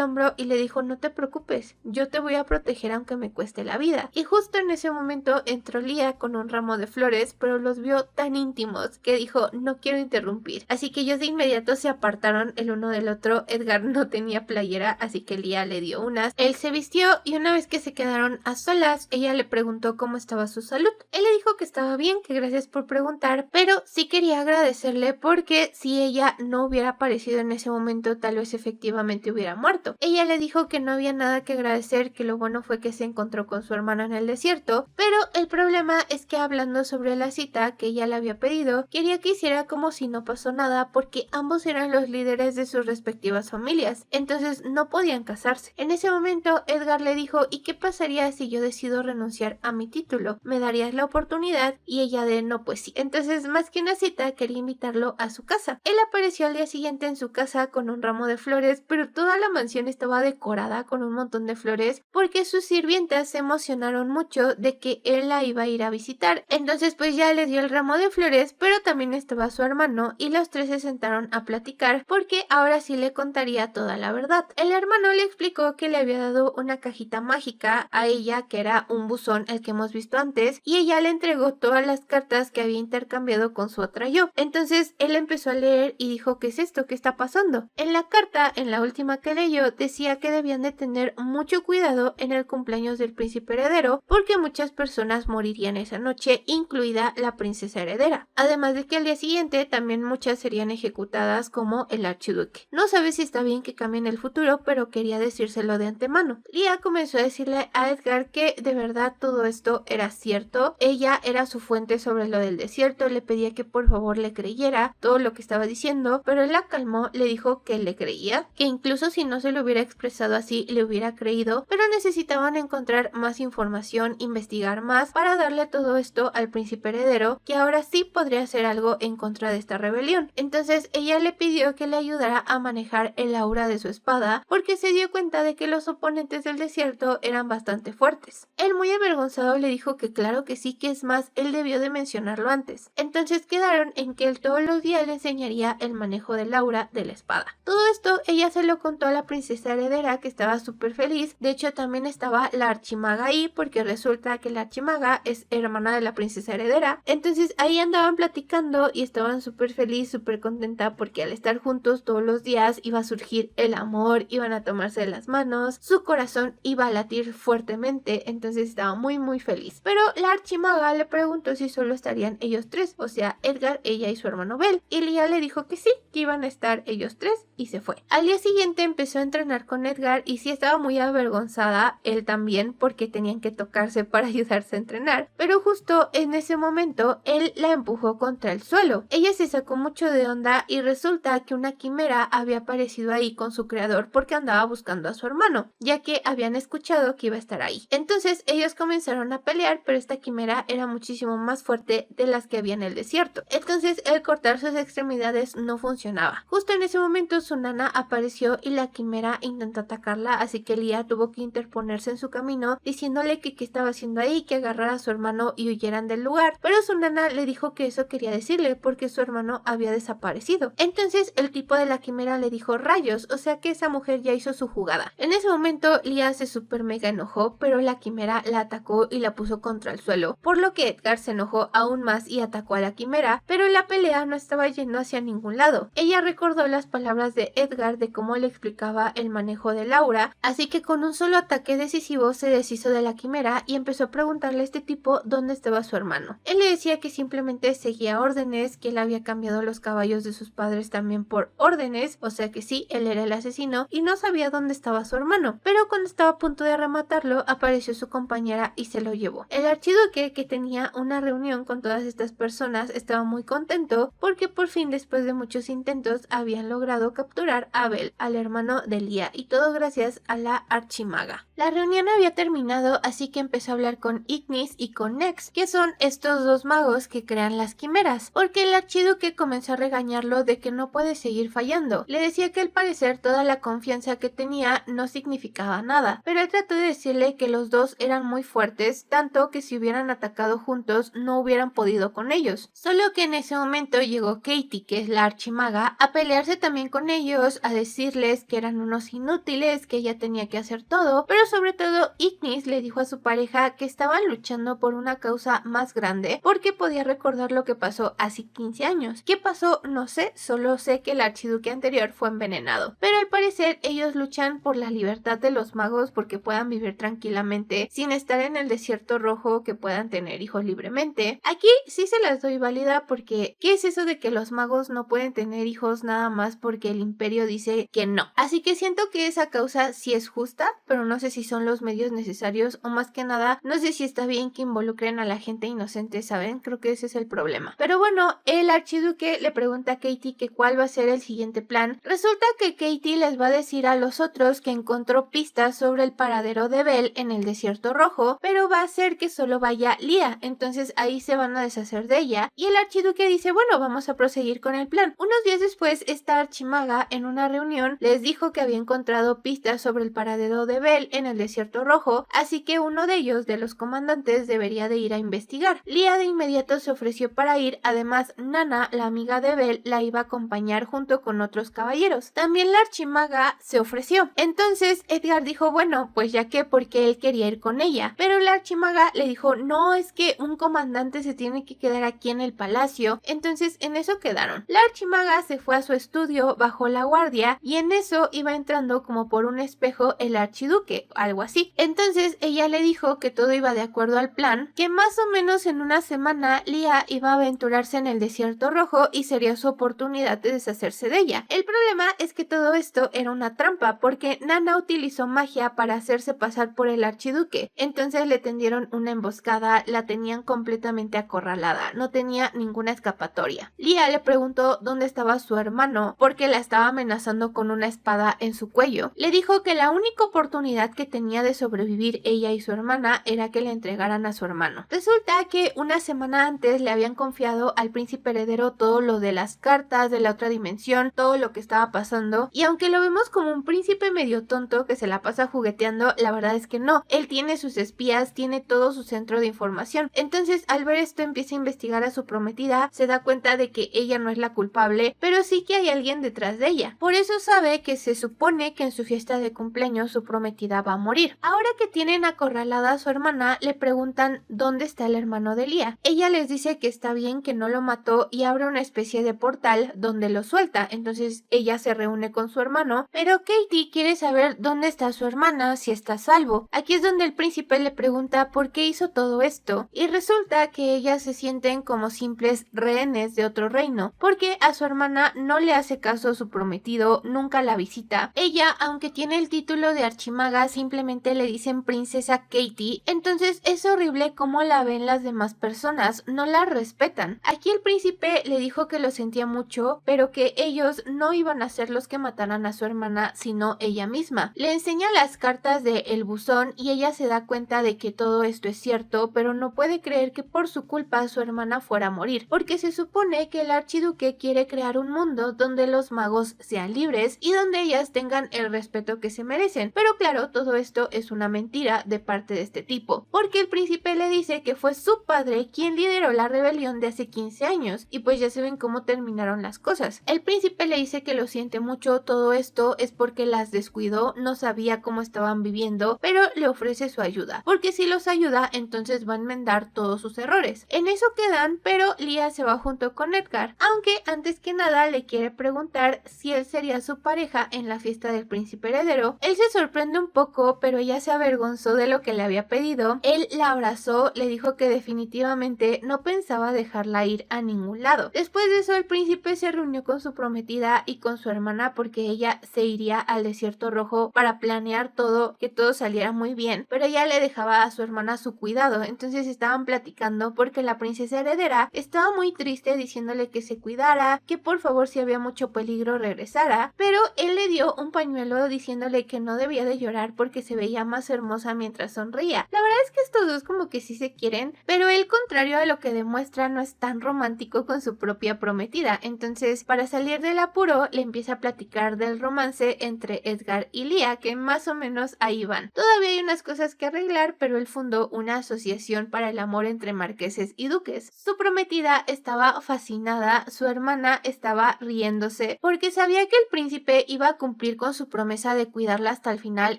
hombro y le dijo: no te preocupes, yo te voy a proteger aunque me cueste la vida. Y justo en ese momento entró Lia con un ramo de flores, pero los vio tan íntimos que dijo: no quiero interrumpir. Así que ellos de inmediato se apartaron el uno del otro. Edgar no tenía playera, así que Lia le dio unas. Él se vistió y una vez que se quedaron a solas, ella le preguntó cómo estaba su salud. Él le dijo que estaba bien, que gracias por preguntar, pero sí quería agradecerle porque si ella no hubiera aparecido en ese momento, tal vez efectivamente hubiera muerto. Ella le dijo que no había nada que agradecer, que lo bueno fue que se encontró con su hermano en el desierto, pero el problema es que hablando sobre la cita que ella le había pedido, quería que hiciera como si no pasó nada porque ambos eran los líderes de sus respectivas familias, entonces no podían casarse. En ese momento Edgar le dijo: ¿y qué pasaría si yo decido renunciar a mi título? ¿Me darías la oportunidad? Y ella de no, pues sí. Entonces, más que una cita, quería invitarlo a su casa. Él apareció al día siguiente en su casa con un ramo de flores, pero toda la mansión estaba decorada con un montón de flores porque sus sirvientas se emocionaron mucho de que él la iba a ir a visitar. Entonces pues ya le dio el ramo de flores, pero también estaba su hermano y los tres se sentaron a platicar porque ahora sí le contaría toda la verdad. El hermano le explicó que le había dado una cajita mágica a ella, que era un buzón, el que hemos visto antes, y ella le entregó todas las cartas que había intercambiado con su otra yo. Entonces él empezó a leer y dijo: ¿qué es esto? ¿Qué está pasando? En la carta, en la última que leyó, decía que debían de tener mucho cuidado en el cumpleaños del príncipe heredero porque muchas personas morirían esa noche, incluida la princesa heredera. Además de que al día siguiente también muchas serían ejecutadas como el archiduque. No sabe si está bien que cambien el futuro, pero quería decírselo de antemano. Lia comenzó a decirle a Edgar que de verdad todo esto era cierto. Ella era su fuente sobre lo del desierto, le pedía que por favor le creyera todo lo que estaba diciendo, pero él la calmó, le dijo que le creía, que incluso si no se lo hubiera expresado así, le hubiera creído, pero necesitaban encontrar más información, investigar más para darle todo esto al príncipe heredero, que ahora sí podría hacer algo en contra de esta rebelión. Entonces ella le pidió que le ayudara a manejar el aura de su espada, porque se dio cuenta de que los oponentes del desierto eran bastante fuertes. Él, muy avergonzado, le dijo que claro que sí, que es más, él debió de mencionarlo antes. Entonces quedaron en que él todos los días le enseñaría el manejo del aura de la espada. Todo esto ella se lo contó a la princesa heredera, que estaba súper feliz. De hecho también estaba la archimaga ahí, porque resulta que la archimaga es hermana de la princesa heredera. Entonces ahí andaban platicando y estaban súper feliz, súper contenta, porque al estar juntos todos los días iba a surgir el amor, iban a tomarse de las manos, su corazón iba a latir fuertemente, entonces estaba muy muy feliz. Pero la archimaga le preguntó si solo estarían ellos tres, o sea, Edgar, ella y su hermano Bel, y Lia le dijo que sí, que iban a estar ellos tres, y se fue. Al día siguiente empezó a entrenar con Edgar y sí estaba muy avergonzada, él también, porque tenían que tocarse para ayudarse a entrenar, pero justo en ese momento él la empujó contra el suelo. Ella se sacó mucho de onda y resulta que una quimera había aparecido ahí con su creador porque andaba buscando a su hermano, ya que habían escuchado que iba a estar ahí. Entonces ellos comenzaron a pelear, pero esta quimera era muchísimo más fuerte de las que había en el desierto. Entonces el cortar sus extremidades no funcionaba. Justo en ese momento su nana apareció y la quimera intentó atacarla, así que Lia tuvo que interponerse en su camino diciéndole que qué estaba haciendo ahí, que agarrara a su hermano y huyeran del lugar, pero su nana le dijo que eso quería decirle porque su hermano había desaparecido. Entonces el tipo de la quimera le dijo: rayos, o sea que esa mujer ya hizo su jugada. En ese momento Lia se super mega enojó, pero la quimera la atacó y la puso contra el suelo, por lo que Edgar se enojó aún más y atacó a la quimera, pero la pelea no estaba yendo hacia ningún lado. Ella recordó las palabras de Edgar de cómo le explicaba el manejo de Laura, así que con un solo ataque decisivo se deshizo de la quimera y empezó a preguntarle a este tipo dónde estaba su hermano. Él le decía que simplemente seguía órdenes, que él había cambiado los caballos de sus padres también por órdenes, o sea que sí, él era el asesino y no sabía dónde estaba su hermano, pero cuando estaba a punto de rematarlo apareció su compañera y se lo llevó. El archiduque, que tenía una reunión con todas estas personas, estaba muy contento porque por fin, después de muchos intentos, habían logrado capturar a Abel, al hermano de Lía, y todo gracias a la archimaga. La reunión había terminado, así que empezó a hablar con Ignis y con Nex, que son estos dos magos que crean las quimeras, porque el archiduque comenzó a regañarlo de que no puede seguir fallando. Le decía que al parecer toda la confianza que tenía no significaba nada, pero él trató de decirle que los dos eran muy fuertes, tanto que si hubieran atacado juntos no hubieran podido con ellos. Solo que en ese momento llegó Katie, que es la archimaga, a pelearse también con ellos, a decirles que eran unos inútiles, que ella tenía que hacer todo, pero sobre todo Ignis le dijo a su pareja que estaban luchando por una causa más grande porque podía recordar lo que pasó hace 15 años. ¿Qué pasó? No sé, solo sé que el archiduque anterior fue envenenado. Pero al parecer ellos luchan por la libertad de los magos porque puedan vivir tranquilamente sin estar en el desierto rojo, que puedan tener hijos libremente. Aquí sí se las doy válida porque ¿qué es eso de que los magos no pueden tener hijos nada más porque el imperio dice que no? Así que siento que esa causa sí es justa, pero no sé si son los medios necesarios o más que nada no sé si está bien que involucren a la gente inocente, ¿saben? Creo que ese es el problema. Pero bueno, el archiduque le pregunta a Katie que cuál va a ser el siguiente plan. Resulta que Katie les va a decir a los otros que encontró pistas sobre el paradero de Belle en el desierto rojo, pero va a hacer que solo vaya Lía, entonces ahí se van a deshacer de ella. Y el archiduque dice, bueno, vamos a proseguir con el plan. Unos días después, esta archimaga en una reunión les dijo que había encontrado pistas sobre el paradero de Belle en el desierto rojo, así que uno de ellos, de los comandantes, debería de ir a investigar. Lía de inmediato se ofreció para ir, además Nana, la amiga de Belle, la iba a acompañar junto con otros caballeros. También la archimaga se ofreció. Entonces Edgar dijo, bueno, pues ya que, porque él quería ir con ella, pero la archimaga le dijo, no, es que un comandante se tiene que quedar aquí en el palacio. Entonces en eso quedaron. La archimaga se fue a su estudio, bajó la guardia y en eso iba entrando como por un espejo el archiduque, algo así. Entonces ella le dijo que todo iba de acuerdo al plan, que más o menos en una semana Lía iba a aventurarse en el desierto rojo y sería su oportunidad de deshacerse de ella. El problema es que todo esto era una trampa porque Nana utilizó magia para hacerse pasar por el archiduque. Entonces le tendieron una emboscada, la tenían completamente acorralada, no tenía ninguna escapatoria. Lía le preguntó dónde estaba su hermano porque la estaba amenazando con una espada en su cuello. Le dijo que la única oportunidad que tenía de sobrevivir ella y su hermana era que le entregaran a su hermano. Resulta que una semana antes le habían confiado al príncipe heredero todo lo de las cartas de la otra dimensión, todo lo que estaba pasando, y aunque lo vemos como un príncipe medio tonto que se la pasa jugueteando, la verdad es que no. Él tiene sus espías, tiene todo su centro de información. Entonces al ver esto empieza a investigar a su prometida, se da cuenta de que ella no es la culpable, pero sí que hay alguien detrás de ella. Por eso sabe que se supone que en su fiesta de cumpleaños su prometida va a morir. Ahora que tienen acorralada a su hermana, le preguntan dónde está el hermano de Lía. Ella les dice que está bien, que no lo mató y abre una especie de portal donde lo suelta. Entonces ella se reúne con su hermano, pero Katie quiere saber dónde está su hermana, si está a salvo. Aquí es donde el príncipe le pregunta por qué hizo todo esto y resulta que ellas se sienten como simples rehenes de otro reino, porque a su hermana no le hace caso su prometido, nunca la visita. Ella, aunque tiene el título de archimaga, simplemente le dicen princesa Katie, entonces es horrible cómo la ven las demás personas, no la respetan. Aquí el príncipe le dijo que lo sentía mucho, pero que ellos no iban a ser los que mataran a su hermana, sino ella misma. Le enseña las cartas de El Buzón y ella se da cuenta de que todo esto es cierto, pero no puede creer que por su culpa su hermana fuera a morir, porque se supone que el archiduque quiere crear un mundo donde los magos sean libres y donde ellas tengan el respeto que se merecen. Pero claro, todo esto es una una mentira de parte de este tipo, porque el príncipe le dice que fue su padre quien lideró la rebelión de hace 15 años y pues ya se ven cómo terminaron las cosas. El príncipe le dice que lo siente mucho, todo esto es porque las descuidó, no sabía cómo estaban viviendo, pero le ofrece su ayuda, porque si los ayuda entonces va a enmendar todos sus errores. En eso quedan, pero Leah se va junto con Edgar, aunque antes que nada le quiere preguntar si él sería su pareja en la fiesta del príncipe heredero. Él se sorprende un poco, pero ella se avergonzó de lo que le había pedido. Él la abrazó, le dijo que definitivamente no pensaba dejarla ir a ningún lado. Después de eso el príncipe se reunió con su prometida y con su hermana porque ella se iría al desierto rojo para planear todo, que todo saliera muy bien, pero ella le dejaba a su hermana su cuidado. Entonces estaban platicando porque la princesa heredera estaba muy triste diciéndole que se cuidara, que por favor si había mucho peligro regresara, pero él le dio un pañuelo diciéndole que no debía de llorar porque se veía más hermosa mientras sonría. La verdad es que estos dos como que sí se quieren, pero él, contrario a lo que demuestra, no es tan romántico con su propia prometida. Entonces, para salir del apuro, le empieza a platicar del romance entre Edgar y Leah, que más o menos ahí van. Todavía hay unas cosas que arreglar, pero él fundó una asociación para el amor entre marqueses y duques. Su prometida estaba fascinada, su hermana estaba riéndose, porque sabía que el príncipe iba a cumplir con su promesa de cuidarla hasta el final,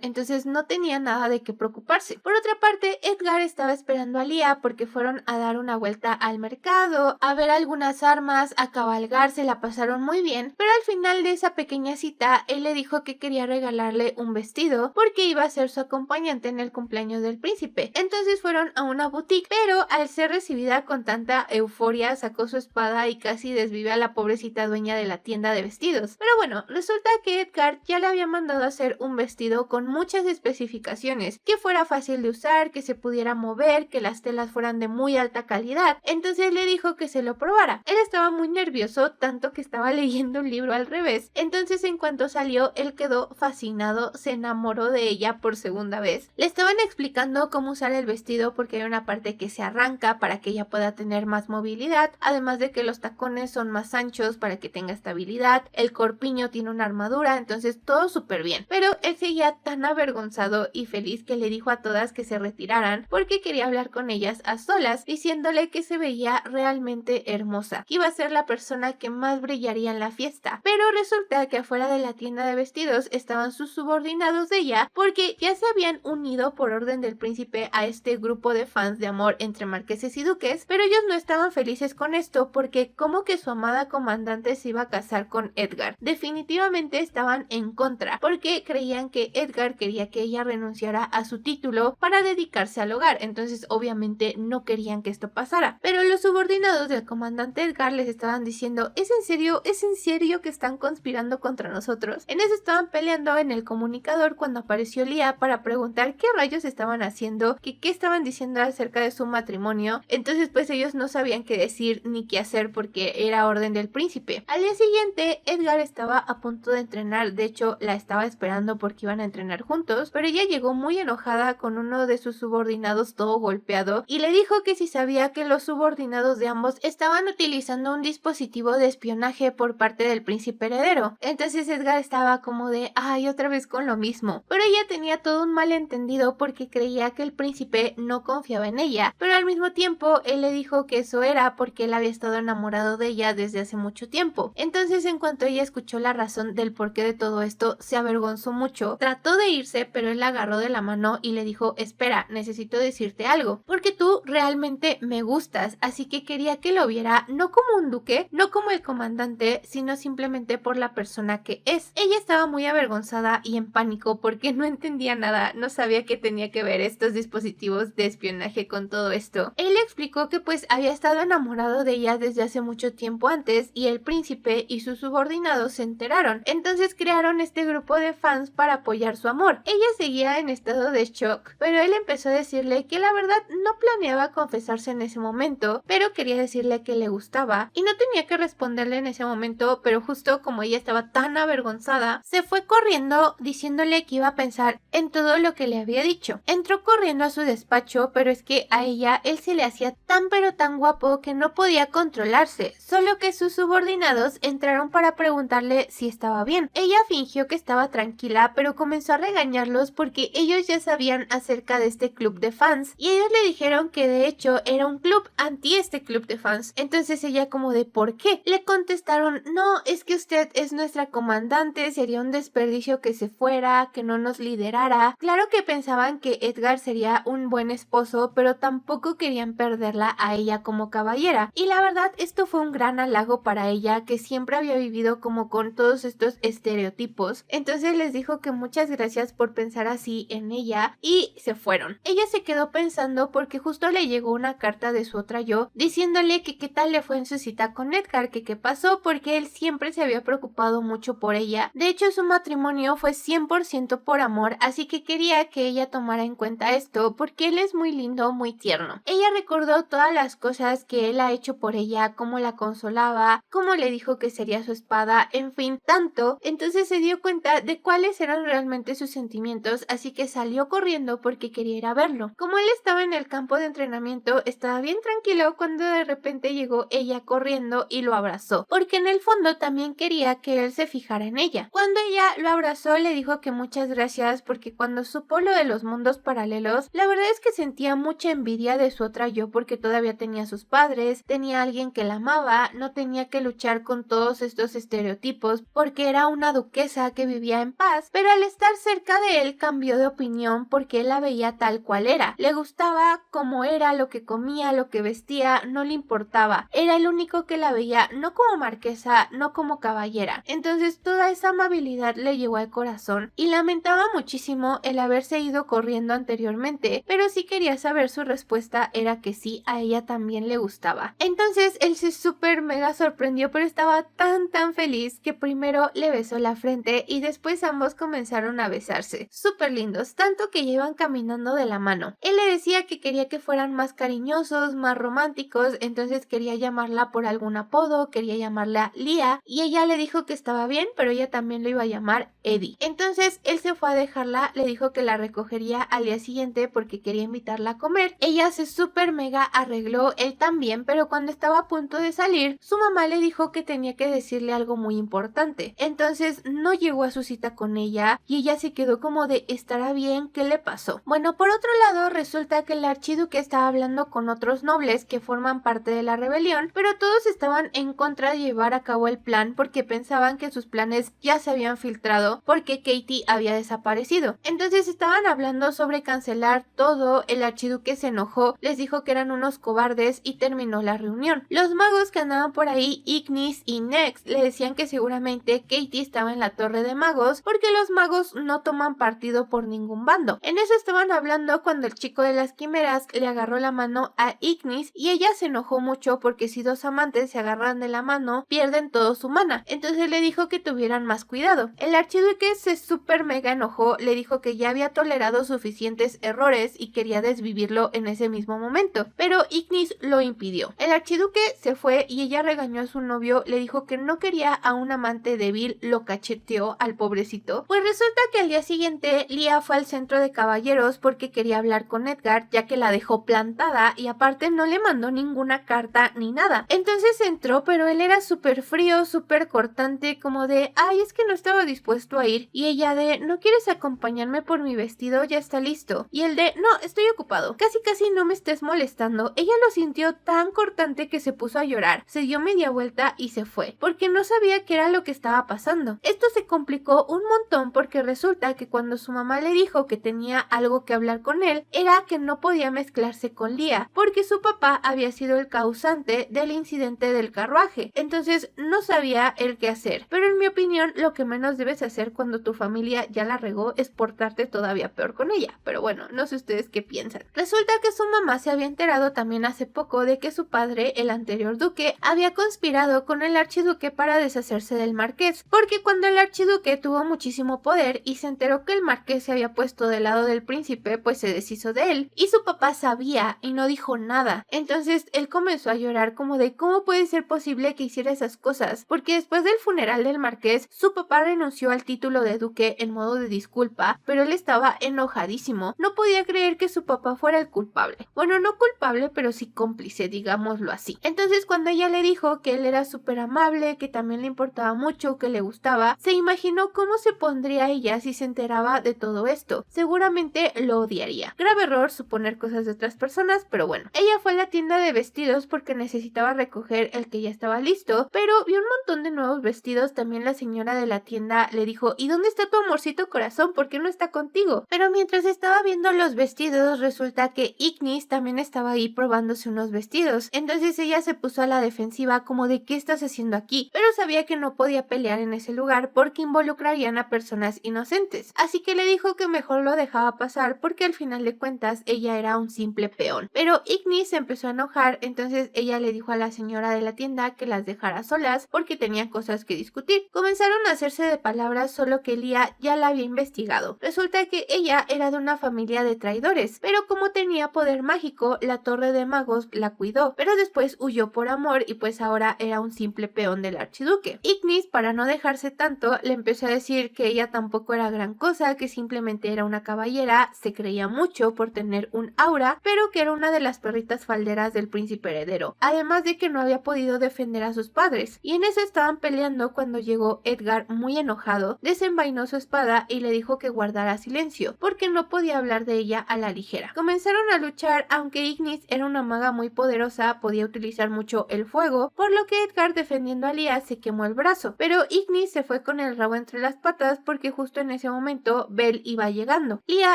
entonces no tenía nada de qué preocuparse. Por otra parte, Edgar estaba esperando a Leah porque fueron a dar una vuelta al mercado, a ver algunas armas, a cabalgar, se la pasaron muy bien, pero al final de esa pequeña cita, él le dijo que quería regalarle un vestido porque iba a ser su acompañante en el cumpleaños del príncipe. Entonces fueron a una boutique, pero al ser recibida con tanta euforia, sacó su espada y casi desvive a la pobrecita dueña de la tienda de vestidos. Pero bueno, resulta que Edgar ya le había mandado a hacer un vestido con muchas especificaciones, que fuera fácil de usar, que se pudiera mover, que las telas fueran de muy alta calidad. Entonces le dijo que se lo probara. Él estaba muy nervioso, tanto que estaba leyendo un libro al revés. Entonces en cuanto salió, él quedó fascinado, se enamoró de ella por segunda vez. Le estaban explicando cómo usar el vestido porque hay una parte que se arranca para que ella pueda tener más movilidad, además de que los tacones son más anchos para que tenga estabilidad, el corpiño tiene una armadura, entonces todo súper bien. Pero él seguía tan avergonzado y feliz que le dijo a todas que se retiraran porque quería hablar con ellas a solas, diciéndole que se veía realmente hermosa, que iba a ser la persona que más brillaría en la fiesta. Pero resulta que afuera de la tienda de vestidos estaban sus subordinados de ella porque ya se habían unido por orden del príncipe a este grupo de fans de amor entre marqueses y duques, pero ellos no estaban felices con esto porque como que su amada comandante se iba a casar con Edgar. Definitivamente estaban en contra porque creían que Edgar quería que ella renunciara a su título para dedicarse al hogar, entonces obviamente no querían que esto pasara. Pero los subordinados del comandante Edgar les estaban diciendo, ¿es en serio que están conspirando contra nosotros? En eso estaban peleando en el comunicador cuando apareció Leah para preguntar qué rayos estaban haciendo, que qué estaban diciendo acerca de su matrimonio. Entonces pues ellos no sabían qué decir ni qué hacer porque era orden del príncipe. Al día siguiente Edgar estaba a punto de entrenar, de hecho la estaba esperando porque iban a entrenar juntos, pero ella llegó muy enojada con uno de sus subordinados todo golpeado y le dijo que si sabía que los subordinados de ambos estaban utilizando un dispositivo de espionaje por parte del príncipe heredero. Entonces Edgar estaba como de, ay, otra vez con lo mismo. Pero ella tenía todo un malentendido porque creía que el príncipe no confiaba en ella, pero al mismo tiempo él le dijo que eso era porque él había estado enamorado de ella desde hace mucho tiempo. Entonces en cuanto ella escuchó la razón del porqué de todo esto, se avergonzó mucho, trató de irse, pero él la agarró de la mano y le dijo, espera, necesito decirte algo, porque tú realmente me gustas, así que quería que lo viera no como un duque, no como el comandante, sino simplemente por la persona que es. Ella estaba muy avergonzada y en pánico porque no entendía nada, no sabía qué tenía que ver estos dispositivos de espionaje con todo esto. Él le explicó que pues había estado enamorado de ella desde hace mucho tiempo antes y el príncipe y sus subordinados se enteraron. Entonces crearon este grupo de fans para apoyar su amor. Ella seguía en estado de shock, pero él empezó a decirle que la verdad no planeaba confesarse en ese momento, pero quería decirle que le gustaba y no tenía que responderle en ese momento, pero justo como ella estaba tan avergonzada, se fue corriendo diciéndole que iba a pensar en todo lo que le había dicho. Entró corriendo a su despacho, pero es que a ella él se le hacía tan pero tan guapo que no podía controlarse, solo que sus subordinados entraron para preguntarle si estaba bien. Ella fingió que estaba tranquila, pero comenzó a regañarlos porque ellos ya sabían acerca de este club de fans y ellos le dijeron que de hecho era un club anti este club de fans. Entonces ella como de ¿por qué? Le contestaron, no, es que usted es nuestra comandante, sería un desperdicio que se fuera, que no nos liderara. Claro que pensaban que Edgar sería un buen esposo, pero tampoco querían perderla a ella como caballera. Y la verdad, esto fue un gran halago para ella, que siempre había vivido como con todos estos estereotipos. Entonces les dijo que muchas gracias por pensar así en ella y se fueron. Ella se quedó pensando porque justo le llegó una carta de su otra yo diciéndole que qué tal le fue en su cita con Edgar, que qué pasó, porque él siempre se había preocupado mucho por ella. De hecho, su matrimonio fue 100% por amor, así que quería que ella tomara en cuenta esto porque él es muy lindo, muy tierno. Ella recordó todas las cosas que él ha hecho por ella, cómo la consolaba, cómo le dijo que sería su espada, en fin, tanto. Entonces se dio cuenta de cuáles eran realmente sus sentimientos, así que salió corriendo porque quería ir a verlo. Como él estaba en el campo de entrenamiento, estaba bien tranquilo cuando de repente llegó ella corriendo y lo abrazó, porque en el fondo también quería que él se fijara en ella. Cuando ella lo abrazó, le dijo que muchas gracias porque cuando supo lo de los mundos paralelos, la verdad es que sentía mucha envidia de su otra yo porque todavía tenía sus padres, tenía a alguien que la amaba, no tenía que luchar con todos estos estereotipos porque era una duquesa que vivía en paz, pero al estar cerca de él cambió de opinión porque él la veía tal cual era. Le gustaba cómo era, lo que comía, lo que vestía, no le importaba. Era el único que la veía no como marquesa, no como caballera. Entonces toda esa amabilidad le llegó al corazón y lamentaba muchísimo el haberse ido corriendo anteriormente, pero si quería saber su respuesta era que sí, a ella también le gustaba. Entonces él se súper mega sorprendió, pero estaba tan feliz que primero le besó la frente y después ambos comenzaron a besarse. Súper lindos, tanto que llevan caminando de la mano. Él le decía que quería que fueran más cariñosos, más románticos, entonces quería llamarla por algún apodo, quería llamarla Lia, y ella le dijo que estaba bien, pero ella también lo iba a llamar Eddie. Entonces él se fue a dejarla, le dijo que la recogería al día siguiente porque quería invitarla a comer. Ella se súper mega arregló, él también, pero cuando estaba a punto de salir, su mamá le dijo que tenía que decirle algo muy importante. Entonces no llegó a su cita con ella y ella se quedó como de ¿estará bien? ¿Qué le pasó? Bueno, por otro lado, resulta que el archiduque estaba hablando con otros nobles que forman parte de la rebelión, pero todos estaban en contra de llevar a cabo el plan porque pensaban que sus planes ya se habían filtrado porque Katie había desaparecido. Entonces estaban hablando sobre cancelar todo, el archiduque se enojó, les dijo que eran unos cobardes y terminó la reunión. Los magos que andaban por ahí, Ignis y Nex, le decían que seguramente Katie estaba en la torre de magos porque los magos no toman partido por ningún bando. En eso estaban hablando cuando el chico de las quimeras le agarró la mano a Ignis y ella se enojó mucho porque si dos amantes se agarran de la mano pierden todo su mana. Entonces le dijo que tuvieran más cuidado. El archiduque se súper mega enojó, le dijo que ya había tolerado suficientes errores y quería desvivirlo en ese mismo momento, pero Ignis lo impidió. El archiduque se fue y ella regañó a su novio, le dijo que no quería a un amante débil, lo cacheteó al pobrecito. Pues resulta que al día siguiente Lia fue al centro de caballeros porque quería hablar con Edgar, ya que la dejó plantada y aparte no le mandó ninguna carta ni nada. Entonces entró, pero él era súper frío, súper cortante, como de ay, es que no estaba dispuesto a ir, y ella de ¿no quieres acompañarme por mi vestido? Ya está listo. Y él de no, estoy ocupado, casi no me estés molestando. Ella lo sintió tan cortante que se puso a llorar, se dio media vuelta y se fue, porque no sabía qué era lo que estaba pasando. Esto se complicó un montón porque resulta que cuando su mamá le dijo que tenía algo que hablar con él, era que no podía mezclarse con Lia, porque su papá había sido el causante del incidente del carruaje. Entonces no sabía el qué hacer. Pero en mi opinión, lo que menos debes hacer cuando tu familia ya la regó es portarte todavía peor con ella. Pero bueno, no sé ustedes qué piensan. Resulta que su mamá se había enterado también hace poco de que su padre, el anterior duque, había conspirado con el archiduque para deshacerse del marqués, porque cuando el archiduque tuvo muchísimo poder y se enteró que el marqués se había puesto del lado del príncipe, pues se deshizo de él, y su papá sabía y no dijo nada. Entonces él comenzó a llorar como de ¿cómo puede ser posible que hiciera esas cosas? Porque después del funeral del marqués, su papá renunció al título de duque en modo de disculpa, pero él estaba enojadísimo. No podía creer que su papá fuera el culpable. Bueno, no culpable, pero sí cómplice, digámoslo así. Entonces cuando ella le dijo que él era súper amable, que también le importaba mucho, que le gustaba, se imaginó cómo se pondría ella si se enteraba de todo todo esto. Seguramente lo odiaría. Grave error suponer cosas de otras personas, pero bueno. Ella fue a la tienda de vestidos porque necesitaba recoger el que ya estaba listo, pero vio un montón de nuevos vestidos. También la señora de la tienda le dijo: ¿y dónde está tu amorcito corazón? ¿Por qué no está contigo? Pero mientras estaba viendo los vestidos, resulta que Ignis también estaba ahí probándose unos vestidos. Entonces ella se puso a la defensiva como de ¿qué estás haciendo aquí? Pero sabía que no podía pelear en ese lugar porque involucrarían a personas inocentes. Así que le dijo que mejor lo dejaba pasar porque al final de cuentas ella era un simple peón. Pero Ignis se empezó a enojar, entonces ella le dijo a la señora de la tienda que las dejara solas porque tenía cosas que discutir. Comenzaron a hacerse de palabras, solo que Leah ya la había investigado. Resulta que ella era de una familia de traidores, pero como tenía poder mágico, la torre de magos la cuidó, pero después huyó por amor y pues ahora era un simple peón del archiduque. Ignis, para no dejarse tanto, le empezó a decir que ella tampoco era gran cosa, que simplemente era una caballera, se creía mucho por tener un aura, pero que era una de las perritas falderas del príncipe heredero, además de que no había podido defender a sus padres. Y en eso estaban peleando cuando llegó Edgar muy enojado, desenvainó su espada y le dijo que guardara silencio, porque no podía hablar de ella a la ligera. Comenzaron a luchar, aunque Ignis era una maga muy poderosa, podía utilizar mucho el fuego, por lo que Edgar, defendiendo a Leah, se quemó el brazo, pero Ignis se fue con el rabo entre las patas porque justo en ese momento Belle iba llegando. Leah,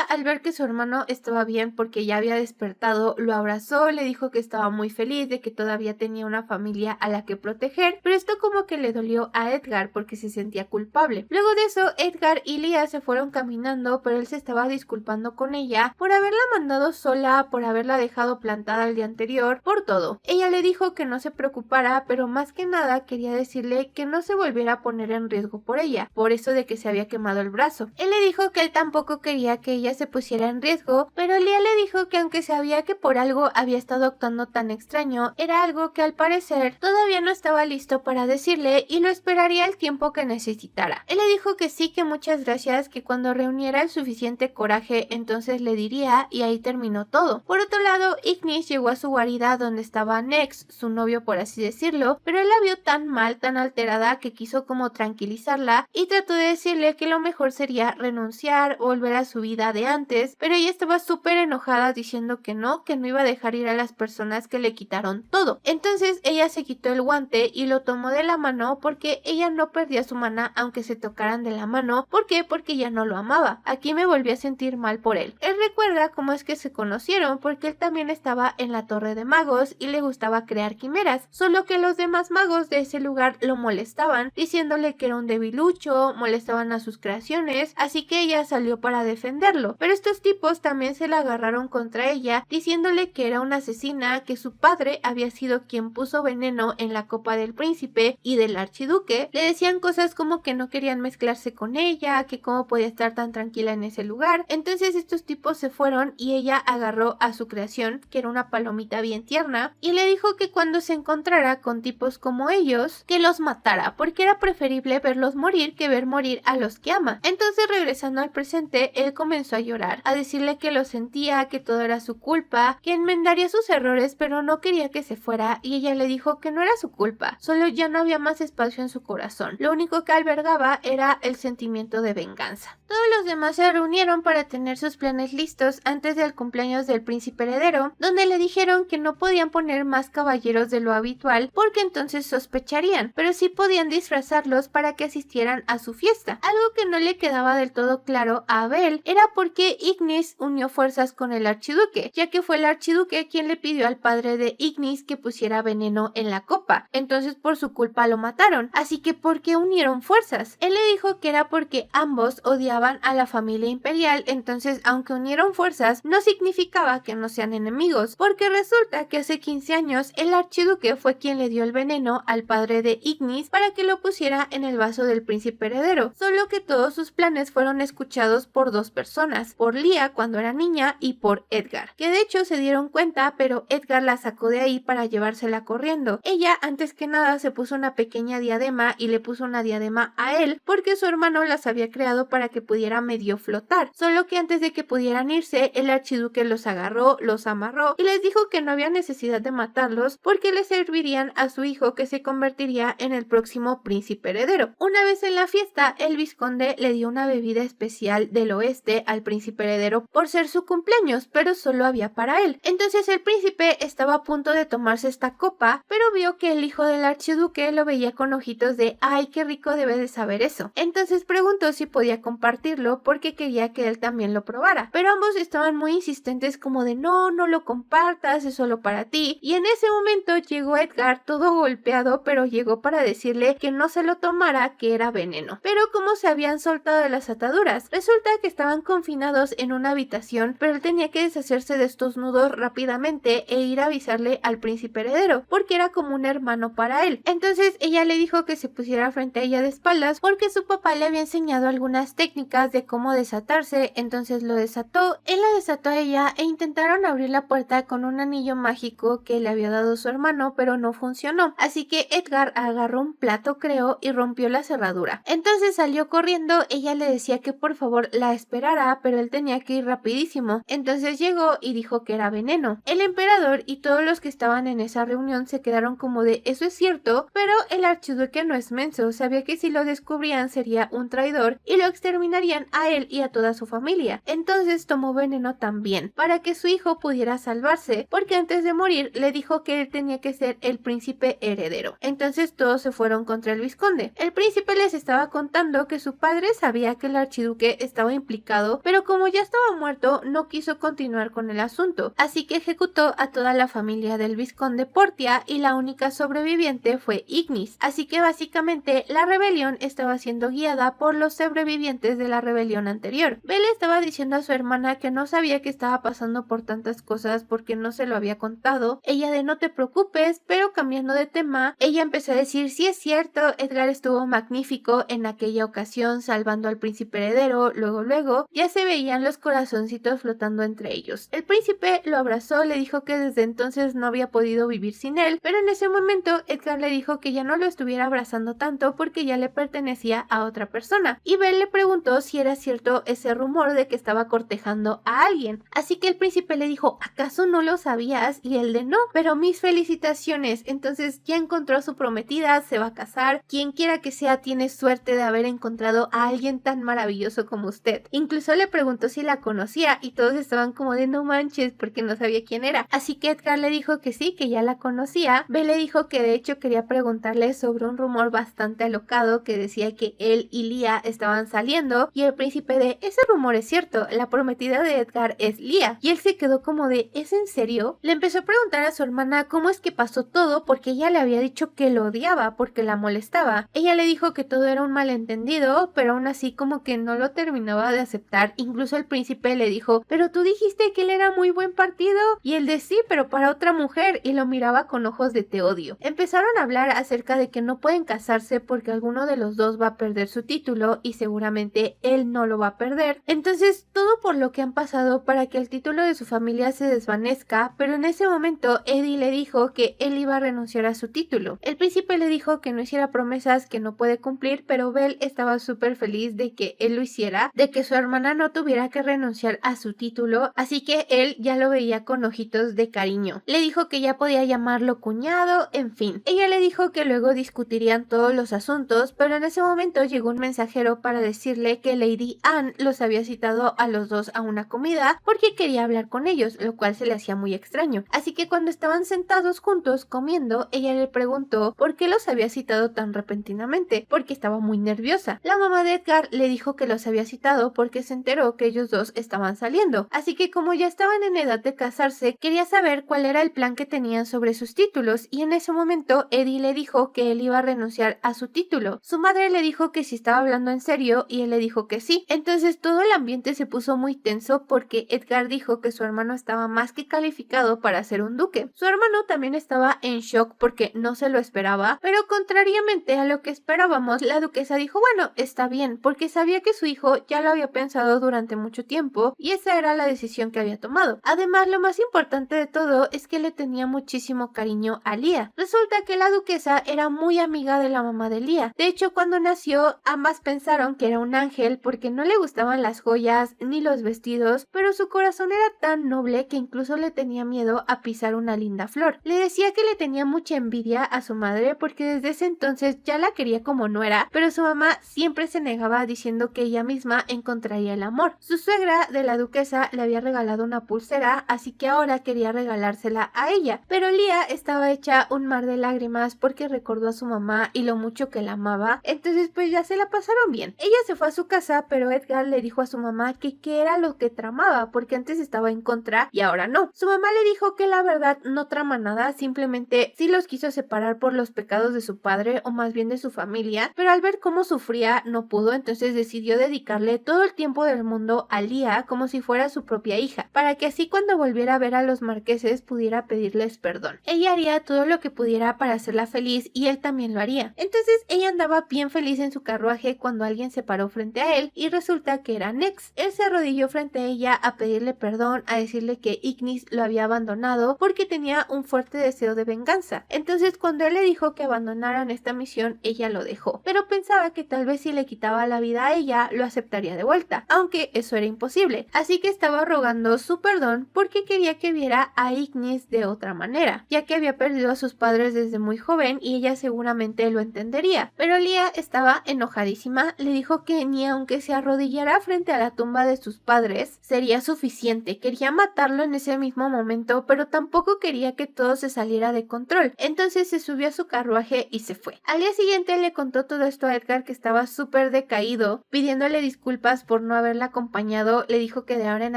al ver que su hermano estaba bien porque ya había despertado, lo abrazó, le dijo que estaba muy feliz de que todavía tenía una familia a la que proteger, pero esto como que le dolió a Edgar porque se sentía culpable. Luego de eso, Edgar y Leah se fueron caminando, pero él se estaba disculpando con ella por haberla mandado sola, por haberla dejado plantada el día anterior, por todo. Ella le dijo que no se preocupara, pero más que nada quería decirle que no se volviera a poner en riesgo por ella, por eso de que se había quemado el brazo. Él le dijo que él tampoco quería que ella se pusiera en riesgo, pero Leah le dijo que aunque sabía que por algo había estado actuando tan extraño, era algo que al parecer todavía no estaba listo para decirle y lo esperaría el tiempo que necesitara. Él le dijo que sí, que muchas gracias, que cuando reuniera el suficiente coraje entonces le diría, y ahí terminó todo. Por otro lado, Ignis llegó a su guarida donde estaba Nex, su novio por así decirlo, pero él la vio tan mal, tan alterada, que quiso como tranquilizarla y trató de decirle que lo mejor sería renunciar, volver a su vida de antes, pero ella estaba súper enojada diciendo que no iba a dejar ir a las personas que le quitaron todo. Entonces ella se quitó el guante y lo tomó de la mano porque ella no perdía su mana aunque se tocaran de la mano. ¿Por qué? Porque ella no lo amaba. Aquí me volví a sentir mal por él. Él recuerda cómo es que se conocieron porque él también estaba en la torre de magos y le gustaba crear quimeras, solo que los demás magos de ese lugar lo molestaban, diciéndole que era un debilucho, molestaban a sus creaciones, así que ella salió para defenderlo. Pero estos tipos también se la agarraron contra ella, diciéndole que era una asesina, que su padre había sido quien puso veneno en la copa del príncipe y del archiduque. Le decían cosas como que no querían mezclarse con ella, que cómo podía estar tan tranquila en ese lugar. Entonces estos tipos se fueron y ella agarró a su creación, que era una palomita bien tierna, y le dijo que cuando se encontrara con tipos como ellos, que los matara, porque era preferible verlos morir que ver morir a los que ama. Entonces, regresando al presente, él comenzó a llorar, a decirle que lo sentía, que todo era su culpa, que enmendaría sus errores, pero no quería que se fuera, y ella le dijo que no era su culpa, solo ya no había más espacio en su corazón. Lo único que albergaba era el sentimiento de venganza. Todos los demás se reunieron para tener sus planes listos antes del cumpleaños del príncipe heredero, donde le dijeron que no podían poner más caballeros de lo habitual porque entonces sospecharían, pero sí podían disfrazarlos para que asistieran a su fiesta. Algo que no le quedaba del todo claro a Belle era por qué Ignis unió fuerzas con el archiduque, ya que fue el archiduque quien le pidió al padre de Ignis que pusiera veneno en la copa, entonces por su culpa lo mataron, así que ¿por qué unieron fuerzas? Él le dijo que era porque ambos odiaban a la familia imperial, entonces aunque unieron fuerzas no significaba que no sean enemigos, porque resulta que hace 15 años el archiduque fue quien le dio el veneno al padre de Ignis para que lo pusiera en el vaso del príncipe heredero, solo que todos sus planes fueron escuchados por dos personas, por Leah cuando era niña y por Edgar, que de hecho se dieron cuenta, pero Edgar la sacó de ahí para llevársela corriendo. Ella antes que nada se puso una pequeña diadema y le puso una diadema a él porque su hermano las había creado para que pudiera medio flotar, solo que antes de que pudieran irse el archiduque los agarró, los amarró y les dijo que no había necesidad de matarlos porque le servirían a su hijo que se convertiría en el próximo príncipe heredero. Una vez en la fiesta el vizconde le dio una bebida especial especial del oeste al príncipe heredero por ser su cumpleaños, pero solo había para él. Entonces el príncipe estaba a punto de tomarse esta copa, pero vio que el hijo del archiduque lo veía con ojitos de ¡ay, qué rico debe de saber eso! Entonces preguntó si podía compartirlo porque quería que él también lo probara, pero ambos estaban muy insistentes como de no lo compartas, es solo para ti, y en ese momento llegó Edgar todo golpeado, pero llegó para decirle que no se lo tomara, que era veneno. Pero como se habían soltado de las ataduras, resulta que estaban confinados en una habitación, pero él tenía que deshacerse de estos nudos rápidamente e ir a avisarle al príncipe heredero, porque era como un hermano para él. Entonces ella le dijo que se pusiera frente a ella de espaldas porque su papá le había enseñado algunas técnicas de cómo desatarse, entonces lo desató, él la desató a ella e intentaron abrir la puerta con un anillo mágico que le había dado su hermano, pero no funcionó, así que Edgar agarró un plato, creo, y rompió la cerradura. Entonces salió corriendo, ella le decía que por favor la esperara, pero él tenía que ir rapidísimo, entonces llegó y dijo que era veneno. El emperador y todos los que estaban en esa reunión se quedaron como de eso es cierto, pero el archiduque no es menso, sabía que si lo descubrían sería un traidor y lo exterminarían a él y a toda su familia. Entonces tomó veneno también, para que su hijo pudiera salvarse, porque antes de morir le dijo que él tenía que ser el príncipe heredero. Entonces todos se fueron contra el vizconde. El príncipe les estaba contando que su padre sabía que el archiduque estaba implicado, pero como ya estaba muerto, no quiso continuar con el asunto, así que ejecutó a toda la familia del vizconde Portia y la única sobreviviente fue Ignis. Así que básicamente la rebelión estaba siendo guiada por los sobrevivientes de la rebelión anterior. Belle estaba diciendo a su hermana que no sabía que estaba pasando por tantas cosas porque no se lo había contado. Ella de no te preocupes, pero cambiando de tema, ella empezó a decir sí es cierto, Edgar estuvo magnífico en aquella ocasión salvando al príncipe heredero, luego ya se veían los corazoncitos flotando entre ellos. El príncipe lo abrazó, le dijo que desde entonces no había podido vivir sin él, pero en ese momento Edgar le dijo que ya no lo estuviera abrazando tanto porque ya le pertenecía a otra persona, y Belle le preguntó si era cierto ese rumor de que estaba cortejando a alguien, así que el príncipe le dijo ¿acaso no lo sabías? Y él de no, pero mis felicitaciones, entonces ya encontró a su prometida, se va a casar, quien quiera que sea tiene suerte de haber encontrado a alguien tan maravilloso como usted. Incluso le preguntó si la conocía y todos estaban como de no manches porque no sabía quién era, así que Edgar le dijo que sí, que ya la conocía. Belle le dijo que de hecho quería preguntarle sobre un rumor bastante alocado que decía que él y Lia estaban saliendo, y el príncipe de ese rumor es cierto, la prometida de Edgar es Lia, y él se quedó como de ¿es en serio? Le empezó a preguntar a su hermana cómo es que pasó todo porque ella le había dicho que lo odiaba porque la molestaba. Ella le dijo que todo era un malentendido, pero aún así como que no lo terminaba de aceptar. Incluso el príncipe le dijo pero tú dijiste que él era muy buen partido, y él de sí, pero para otra mujer, y lo miraba con ojos de te odio. Empezaron a hablar acerca de que no pueden casarse porque alguno de los dos va a perder su título y seguramente él no lo va a perder. Entonces todo por lo que han pasado para que el título de su familia se desvanezca, pero en ese momento Eddie le dijo que él iba a renunciar a su título. El príncipe le dijo que no hiciera promesas que no puede cumplir, pero Belle estaba súper feliz de que él lo hiciera, de que su hermana no tuviera que renunciar a su título, así que él ya lo veía con ojitos de cariño. Le dijo que ya podía llamarlo cuñado, en fin. Ella le dijo que luego discutirían todos los asuntos, pero en ese momento llegó un mensajero para decirle que Lady Anne los había citado a los dos a una comida porque quería hablar con ellos, lo cual se le hacía muy extraño. Así que cuando estaban sentados juntos comiendo, ella le preguntó por qué los había citado tan repentinamente, porque estaba muy nerviosa. La mamá de Edgar le dijo que los había citado porque se enteró que ellos dos estaban saliendo, así que como ya estaban en edad de casarse, quería saber cuál era el plan que tenían sobre sus títulos, y en ese momento Eddie le dijo que él iba a renunciar a su título. Su madre le dijo que si estaba hablando en serio y él le dijo que sí. Entonces todo el ambiente se puso muy tenso porque Edgar dijo que su hermano estaba más que calificado para ser un duque. Su hermano también estaba en shock porque no se lo esperaba, pero contrariamente a lo que esperábamos, la duquesa dijo bueno, está bien, porque sabía que su hijo ya lo había pensado durante mucho tiempo y esa era la decisión que había tomado. Además, lo más importante de todo es que le tenía muchísimo cariño a Lia. Resulta que la duquesa era muy amiga de la mamá de Lia. De hecho, cuando nació, ambas pensaron que era un ángel porque no le gustaban las joyas ni los vestidos, pero su corazón era tan noble que incluso le tenía miedo a pisar una linda flor. Le decía que le tenía mucha envidia a su madre porque desde ese entonces ya la quería como nuera, pero su mamá siempre se negaba diciendo que ella misma misma encontraría el amor. Su suegra de la duquesa le había regalado una pulsera, así que ahora quería regalársela a ella, pero Leah estaba hecha un mar de lágrimas porque recordó a su mamá y lo mucho que la amaba, entonces pues ya se la pasaron bien. Ella se fue a su casa, pero Edgar le dijo a su mamá que qué era lo que tramaba, porque antes estaba en contra y ahora no. Su mamá le dijo que la verdad no trama nada, simplemente sí los quiso separar por los pecados de su padre, o más bien de su familia, pero al ver cómo sufría no pudo, entonces decidió dedicarle todo el tiempo del mundo a Leah como si fuera su propia hija, para que así cuando volviera a ver a los marqueses pudiera pedirles perdón. Ella haría todo lo que pudiera para hacerla feliz y él también lo haría. Entonces ella andaba bien feliz en su carruaje cuando alguien se paró frente a él y resulta que era Nex. Él se arrodilló frente a ella a pedirle perdón, a decirle que Ignis lo había abandonado porque tenía un fuerte deseo de venganza. Entonces cuando él le dijo que abandonaran esta misión, ella lo dejó, pero pensaba que tal vez si le quitaba la vida a ella lo aceptaría de vuelta, aunque eso era imposible, así que estaba rogando su perdón porque quería que viera a Ignis de otra manera, ya que había perdido a sus padres desde muy joven y ella seguramente lo entendería. Pero Leah estaba enojadísima, le dijo que ni aunque se arrodillara frente a la tumba de sus padres sería suficiente, quería matarlo en ese mismo momento, pero tampoco quería que todo se saliera de control. Entonces se subió a su carruaje y se fue. Al día siguiente le contó todo esto a Edgar, que estaba súper decaído, pidiéndole disculpas por no haberla acompañado. Le dijo que de ahora en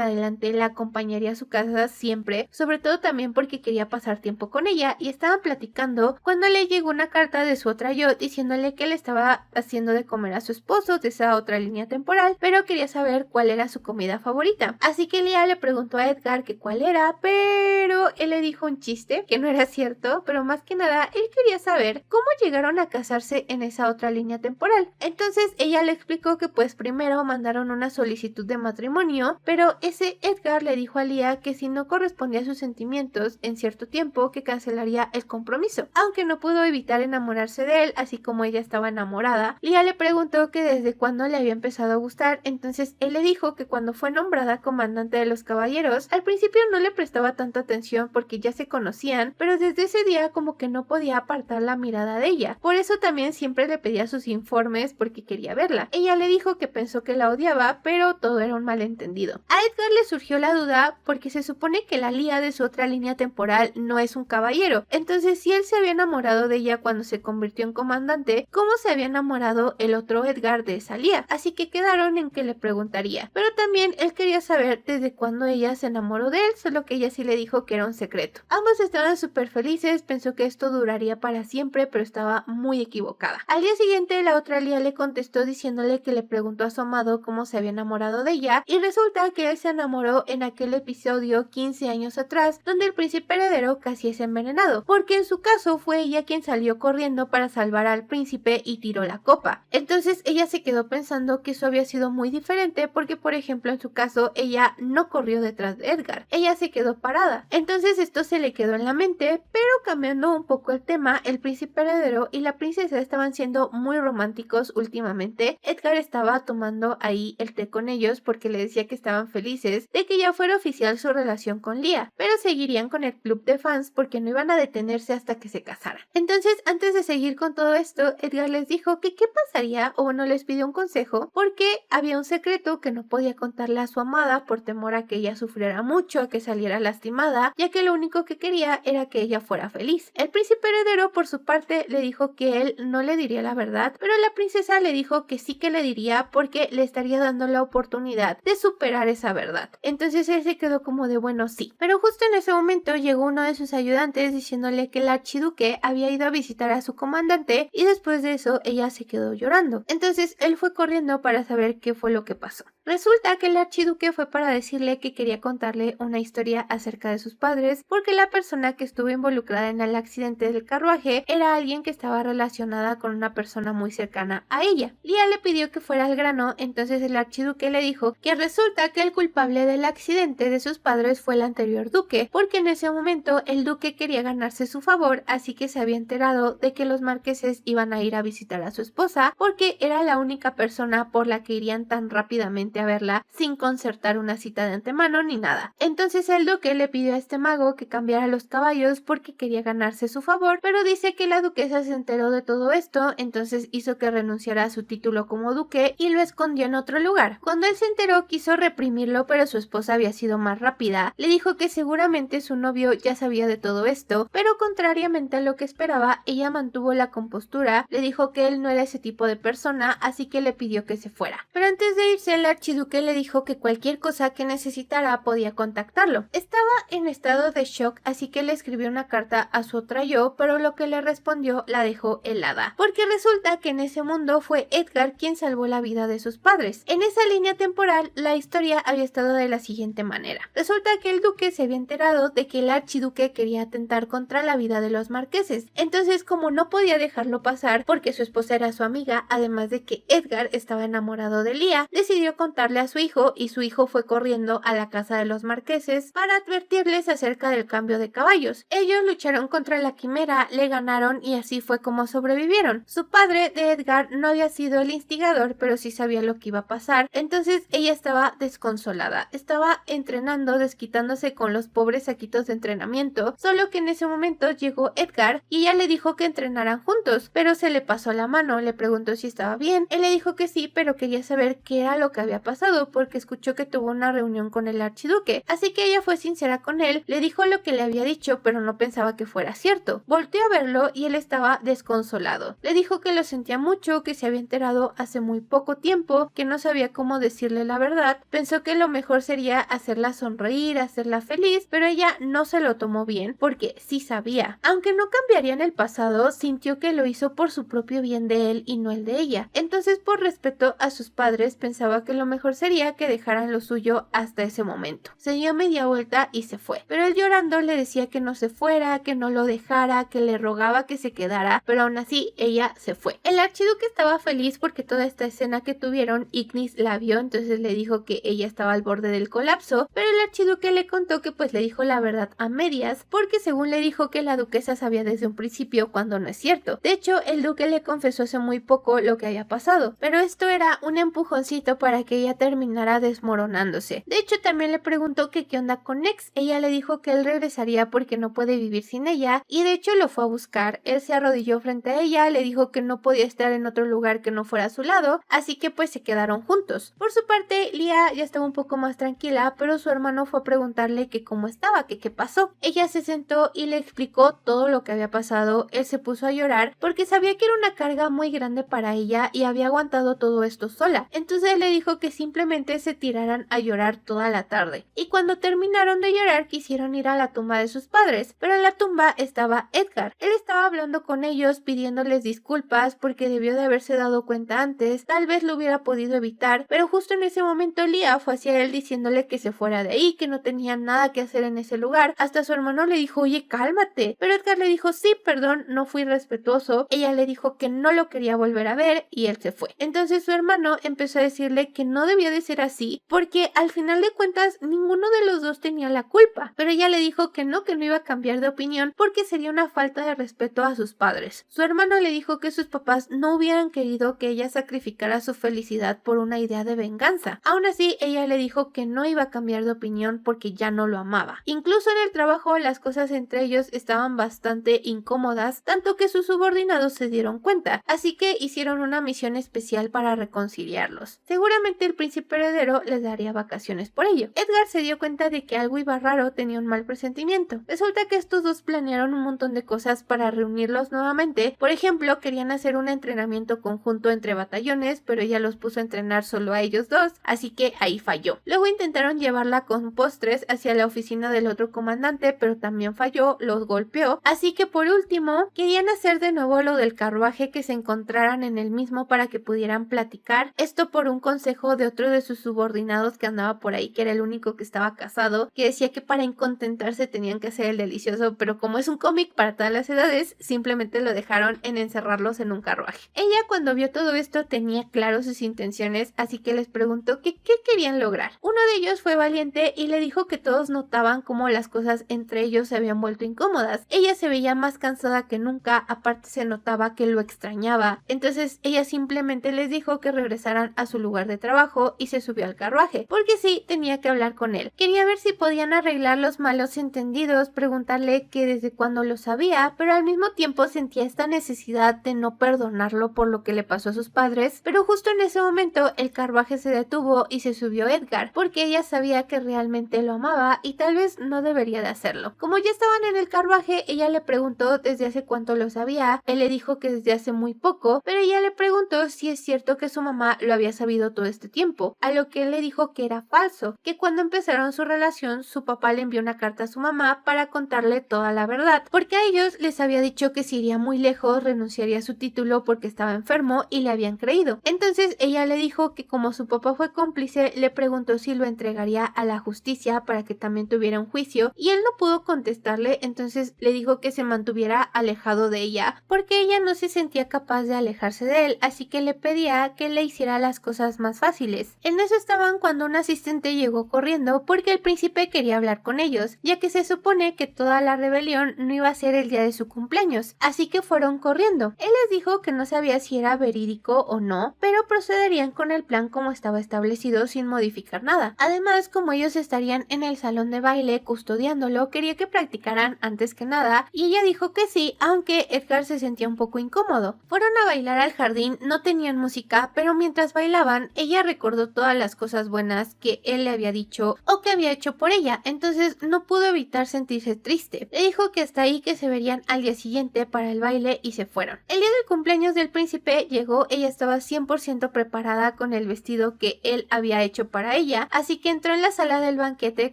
adelante la acompañaría a su casa siempre, sobre todo también porque quería pasar tiempo con ella, y estaban platicando cuando le llegó una carta de su otra yo diciéndole que le estaba haciendo de comer a su esposo de esa otra línea temporal, pero quería saber cuál era su comida favorita. Así que Leah le preguntó a Edgar que cuál era, pero él le dijo un chiste que no era cierto, pero más que nada él quería saber cómo llegaron a casarse en esa otra línea temporal. Entonces ella le explicó que pues primero mandaron una solicitud de matrimonio, pero ese Edgar le dijo a Leah que si no correspondía a sus sentimientos en cierto tiempo que cancelaría el compromiso, aunque no pudo evitar enamorarse de él, así como ella estaba enamorada. Leah le preguntó que desde cuándo le había empezado a gustar, entonces él le dijo que cuando fue nombrada comandante de los caballeros, al principio no le prestaba tanta atención porque ya se conocían, pero desde ese día como que no podía apartar la mirada de ella, por eso también siempre le pedía sus informes porque quería verla. Ella le dijo que pensó que la odiaba, pero todo era un malentendido. A Edgar le surgió la duda porque se supone que la Leah de su otra línea temporal no es un caballero, entonces si él se había enamorado de ella cuando se convirtió en comandante, ¿cómo se había enamorado el otro Edgar de esa Leah? Así que quedaron en que le preguntaría, pero también él quería saber desde cuándo ella se enamoró de él, solo que ella sí le dijo que era un secreto. Ambos estaban súper felices, pensó que esto duraría para siempre, pero estaba muy equivocada. Al día siguiente la otra Leah le contestó diciéndole que le preguntó a su amado cómo se había enamorado de ella, y resulta que él se enamoró en aquel episodio 15 años atrás, donde el príncipe heredero casi es envenenado, porque en su caso fue ella quien salió corriendo para salvar al príncipe y tiró la copa. Entonces ella se quedó pensando que eso había sido muy diferente porque, por ejemplo, en su caso ella no corrió detrás de Edgar, ella se quedó parada. Entonces esto se le quedó en la mente, pero cambiando un poco el tema, el príncipe heredero y la princesa estaban siendo muy románticos últimamente. Edgar estaba tomando ahí el té con ellos porque le decía que estaban felices de que ya fuera oficial su relación con Leah, pero seguirían con el club de fans porque no iban a detenerse hasta que se casaran. Entonces, antes de seguir con todo esto, Edgar les dijo que qué pasaría, o bueno, les pidió un consejo porque había un secreto que no podía contarle a su amada por temor a que ella sufriera mucho, a que saliera lastimada, ya que lo único que quería era que ella fuera feliz. El príncipe heredero, por su parte, le dijo que él no le diría la verdad, pero la princesa le dijo que sí que le diría porque le estaría dando la oportunidad de superar esa verdad. Entonces él se quedó como de bueno, sí. Pero justo en ese momento llegó uno de sus ayudantes diciéndole que el archiduque había ido a visitar a su comandante y después de eso ella se quedó llorando. Entonces él fue corriendo para saber qué fue lo que pasó. Resulta que el archiduque fue para decirle que quería contarle una historia acerca de sus padres porque la persona que estuvo involucrada en el accidente del carruaje era alguien que estaba relacionada con una persona muy cercana a ella. Leah le pidió que fuera al grano, entonces el archiduque le dijo que resulta que el culpable del accidente de sus padres fue el anterior duque, porque en ese momento el duque quería ganarse su favor, así que se había enterado de que los marqueses iban a ir a visitar a su esposa porque era la única persona por la que irían tan rápidamente directamente a verla sin concertar una cita de antemano ni nada. Entonces el duque le pidió a este mago que cambiara los caballos porque quería ganarse su favor, pero dice que la duquesa se enteró de todo esto, entonces hizo que renunciara a su título como duque y lo escondió en otro lugar. Cuando él se enteró quiso reprimirlo, pero su esposa había sido más rápida. Le dijo que seguramente su novio ya sabía de todo esto, pero contrariamente a lo que esperaba, ella mantuvo la compostura, le dijo que él no era ese tipo de persona, así que le pidió que se fuera. Pero antes de irse, el archiduque le dijo que cualquier cosa que necesitara podía contactarlo. Estaba en estado de shock, así que le escribió una carta a su otra yo, pero lo que le respondió la dejó helada, porque resulta que en ese mundo fue Edgar quien salvó la vida de sus padres. En esa línea temporal, la historia había estado de la siguiente manera. Resulta que el duque se había enterado de que el archiduque quería atentar contra la vida de los marqueses, entonces como no podía dejarlo pasar porque su esposa era su amiga, además de que Edgar estaba enamorado de Lía, decidió contarle a su hijo y su hijo fue corriendo a la casa de los marqueses para advertirles acerca del cambio de caballos. Ellos lucharon contra la quimera, le ganaron y así fue como sobrevivieron. Su padre de Edgar no había sido el instigador, pero sí sabía lo que iba a pasar, entonces ella estaba desconsolada, estaba entrenando, desquitándose con los pobres saquitos de entrenamiento, solo que en ese momento llegó Edgar y ella le dijo que entrenaran juntos, pero se le pasó la mano, le preguntó si estaba bien, él le dijo que sí, pero quería saber qué era lo que había pasado porque escuchó que tuvo una reunión con el archiduque, así que ella fue sincera con él, le dijo lo que le había dicho, pero no pensaba que fuera cierto. Volteó a verlo y él estaba desconsolado. Le dijo que lo sentía mucho, que se había enterado hace muy poco tiempo, que no sabía cómo decirle la verdad, pensó que lo mejor sería hacerla sonreír, hacerla feliz, pero ella no se lo tomó bien porque sí sabía. Aunque no cambiaría en el pasado, sintió que lo hizo por su propio bien de él y no el de ella. Entonces, por respeto a sus padres, pensaba que lo mejor sería que dejaran lo suyo hasta ese momento. Se dio media vuelta y se fue, pero él llorando le decía que no se fuera, que no lo dejara, que le rogaba que se quedara, pero aún así ella se fue. El archiduque estaba feliz porque toda esta escena que tuvieron, Ignis la vio, entonces le dijo que ella estaba al borde del colapso, pero el archiduque le contó que pues le dijo la verdad a medias, porque según le dijo que la duquesa sabía desde un principio cuando no es cierto. De hecho, el duque le confesó hace muy poco lo que había pasado, pero esto era un empujoncito para que ella terminara desmoronándose. De hecho, también le preguntó que qué onda con Nex. Ella le dijo que él regresaría porque no puede vivir sin ella, y de hecho lo fue a buscar. Él se arrodilló frente a ella, le dijo que no podía estar en otro lugar que no fuera a su lado, así que pues se quedaron juntos. Por su parte, Lía ya estaba un poco más tranquila, pero su hermano fue a preguntarle que cómo estaba, que qué pasó. Ella se sentó y le explicó todo lo que había pasado. Él se puso a llorar porque sabía que era una carga muy grande para ella y había aguantado todo esto sola. Entonces le dijo que simplemente se tiraran a llorar toda la tarde. Y cuando terminaron de llorar quisieron ir a la tumba de sus padres, pero en la tumba estaba Edgar. Él estaba hablando con ellos pidiéndoles disculpas porque debió de haberse dado cuenta antes, tal vez lo hubiera podido evitar, pero justo en ese momento Lía fue hacia él diciéndole que se fuera de ahí, que no tenía nada que hacer en ese lugar. Hasta su hermano le dijo, oye, cálmate, pero Edgar le dijo, sí, perdón, no fui respetuoso. Ella le dijo que no lo quería volver a ver y él se fue. Entonces su hermano empezó a decirle que no debía de ser así porque al final de cuentas ninguno de los dos tenía la culpa, pero ella le dijo que no iba a cambiar de opinión porque sería una falta de respeto a sus padres. Su hermano le dijo que sus papás no hubieran querido que ella sacrificara su felicidad por una idea de venganza. Aún así, ella le dijo que no iba a cambiar de opinión porque ya no lo amaba. Incluso en el trabajo las cosas entre ellos estaban bastante incómodas, tanto que sus subordinados se dieron cuenta, así que hicieron una misión especial para reconciliarlos. Seguramente el príncipe heredero les daría vacaciones por ello. Edgar se dio cuenta de que algo iba raro, tenía un mal presentimiento. Resulta que estos dos planearon un montón de cosas para reunirlos nuevamente. Por ejemplo, querían hacer un entrenamiento conjunto entre batallones, pero ella los puso a entrenar solo a ellos dos, así que ahí falló. Luego intentaron llevarla con postres hacia la oficina del otro comandante, pero también falló, los golpeó. Así que por último, querían hacer de nuevo lo del carruaje, que se encontraran en el mismo para que pudieran platicar. Esto por un consejo de otro de sus subordinados que andaba por ahí, que era el único que estaba casado, que decía que para incontentarse tenían que hacer el delicioso, pero como es un cómic para todas las edades, simplemente lo dejaron en encerrarlos en un carruaje. Ella, cuando vio todo esto, tenía claro sus intenciones, así que les preguntó que qué querían lograr. Uno de ellos fue valiente y le dijo que todos notaban cómo las cosas entre ellos se habían vuelto incómodas. Ella se veía más cansada que nunca, aparte se notaba que lo extrañaba. Entonces ella simplemente les dijo que regresaran a su lugar de trabajo abajo y se subió al carruaje, porque sí, tenía que hablar con él. Quería ver si podían arreglar los malos entendidos, preguntarle que desde cuándo lo sabía, pero al mismo tiempo sentía esta necesidad de no perdonarlo por lo que le pasó a sus padres. Pero justo en ese momento el carruaje se detuvo y se subió Edgar, porque ella sabía que realmente lo amaba y tal vez no debería de hacerlo. Como ya estaban en el carruaje, ella le preguntó desde hace cuánto lo sabía. Él le dijo que desde hace muy poco, pero ella le preguntó si es cierto que su mamá lo había sabido todo este tiempo, a lo que él le dijo que era falso, que cuando empezaron su relación su papá le envió una carta a su mamá para contarle toda la verdad, porque a ellos les había dicho que si iría muy lejos renunciaría a su título porque estaba enfermo y le habían creído. Entonces ella le dijo que como su papá fue cómplice, le preguntó si lo entregaría a la justicia para que también tuviera un juicio y él no pudo contestarle, entonces le dijo que se mantuviera alejado de ella porque ella no se sentía capaz de alejarse de él, así que le pedía que le hiciera las cosas más fáciles. En eso estaban cuando un asistente llegó corriendo porque el príncipe quería hablar con ellos, ya que se supone que toda la rebelión no iba a ser el día de su cumpleaños, así que fueron corriendo. Él les dijo que no sabía si era verídico o no, pero procederían con el plan como estaba establecido sin modificar nada. Además, como ellos estarían en el salón de baile custodiándolo, quería que practicaran antes que nada, y ella dijo que sí, aunque Edgar se sentía un poco incómodo. Fueron a bailar al jardín, no tenían música, pero mientras bailaban, ella recordó todas las cosas buenas que él le había dicho o que había hecho por ella, entonces no pudo evitar sentirse triste. Le dijo que hasta ahí que se verían al día siguiente para el baile y se fueron. El día del cumpleaños del príncipe llegó, ella estaba 100% preparada con el vestido que él había hecho para ella, así que entró en la sala del banquete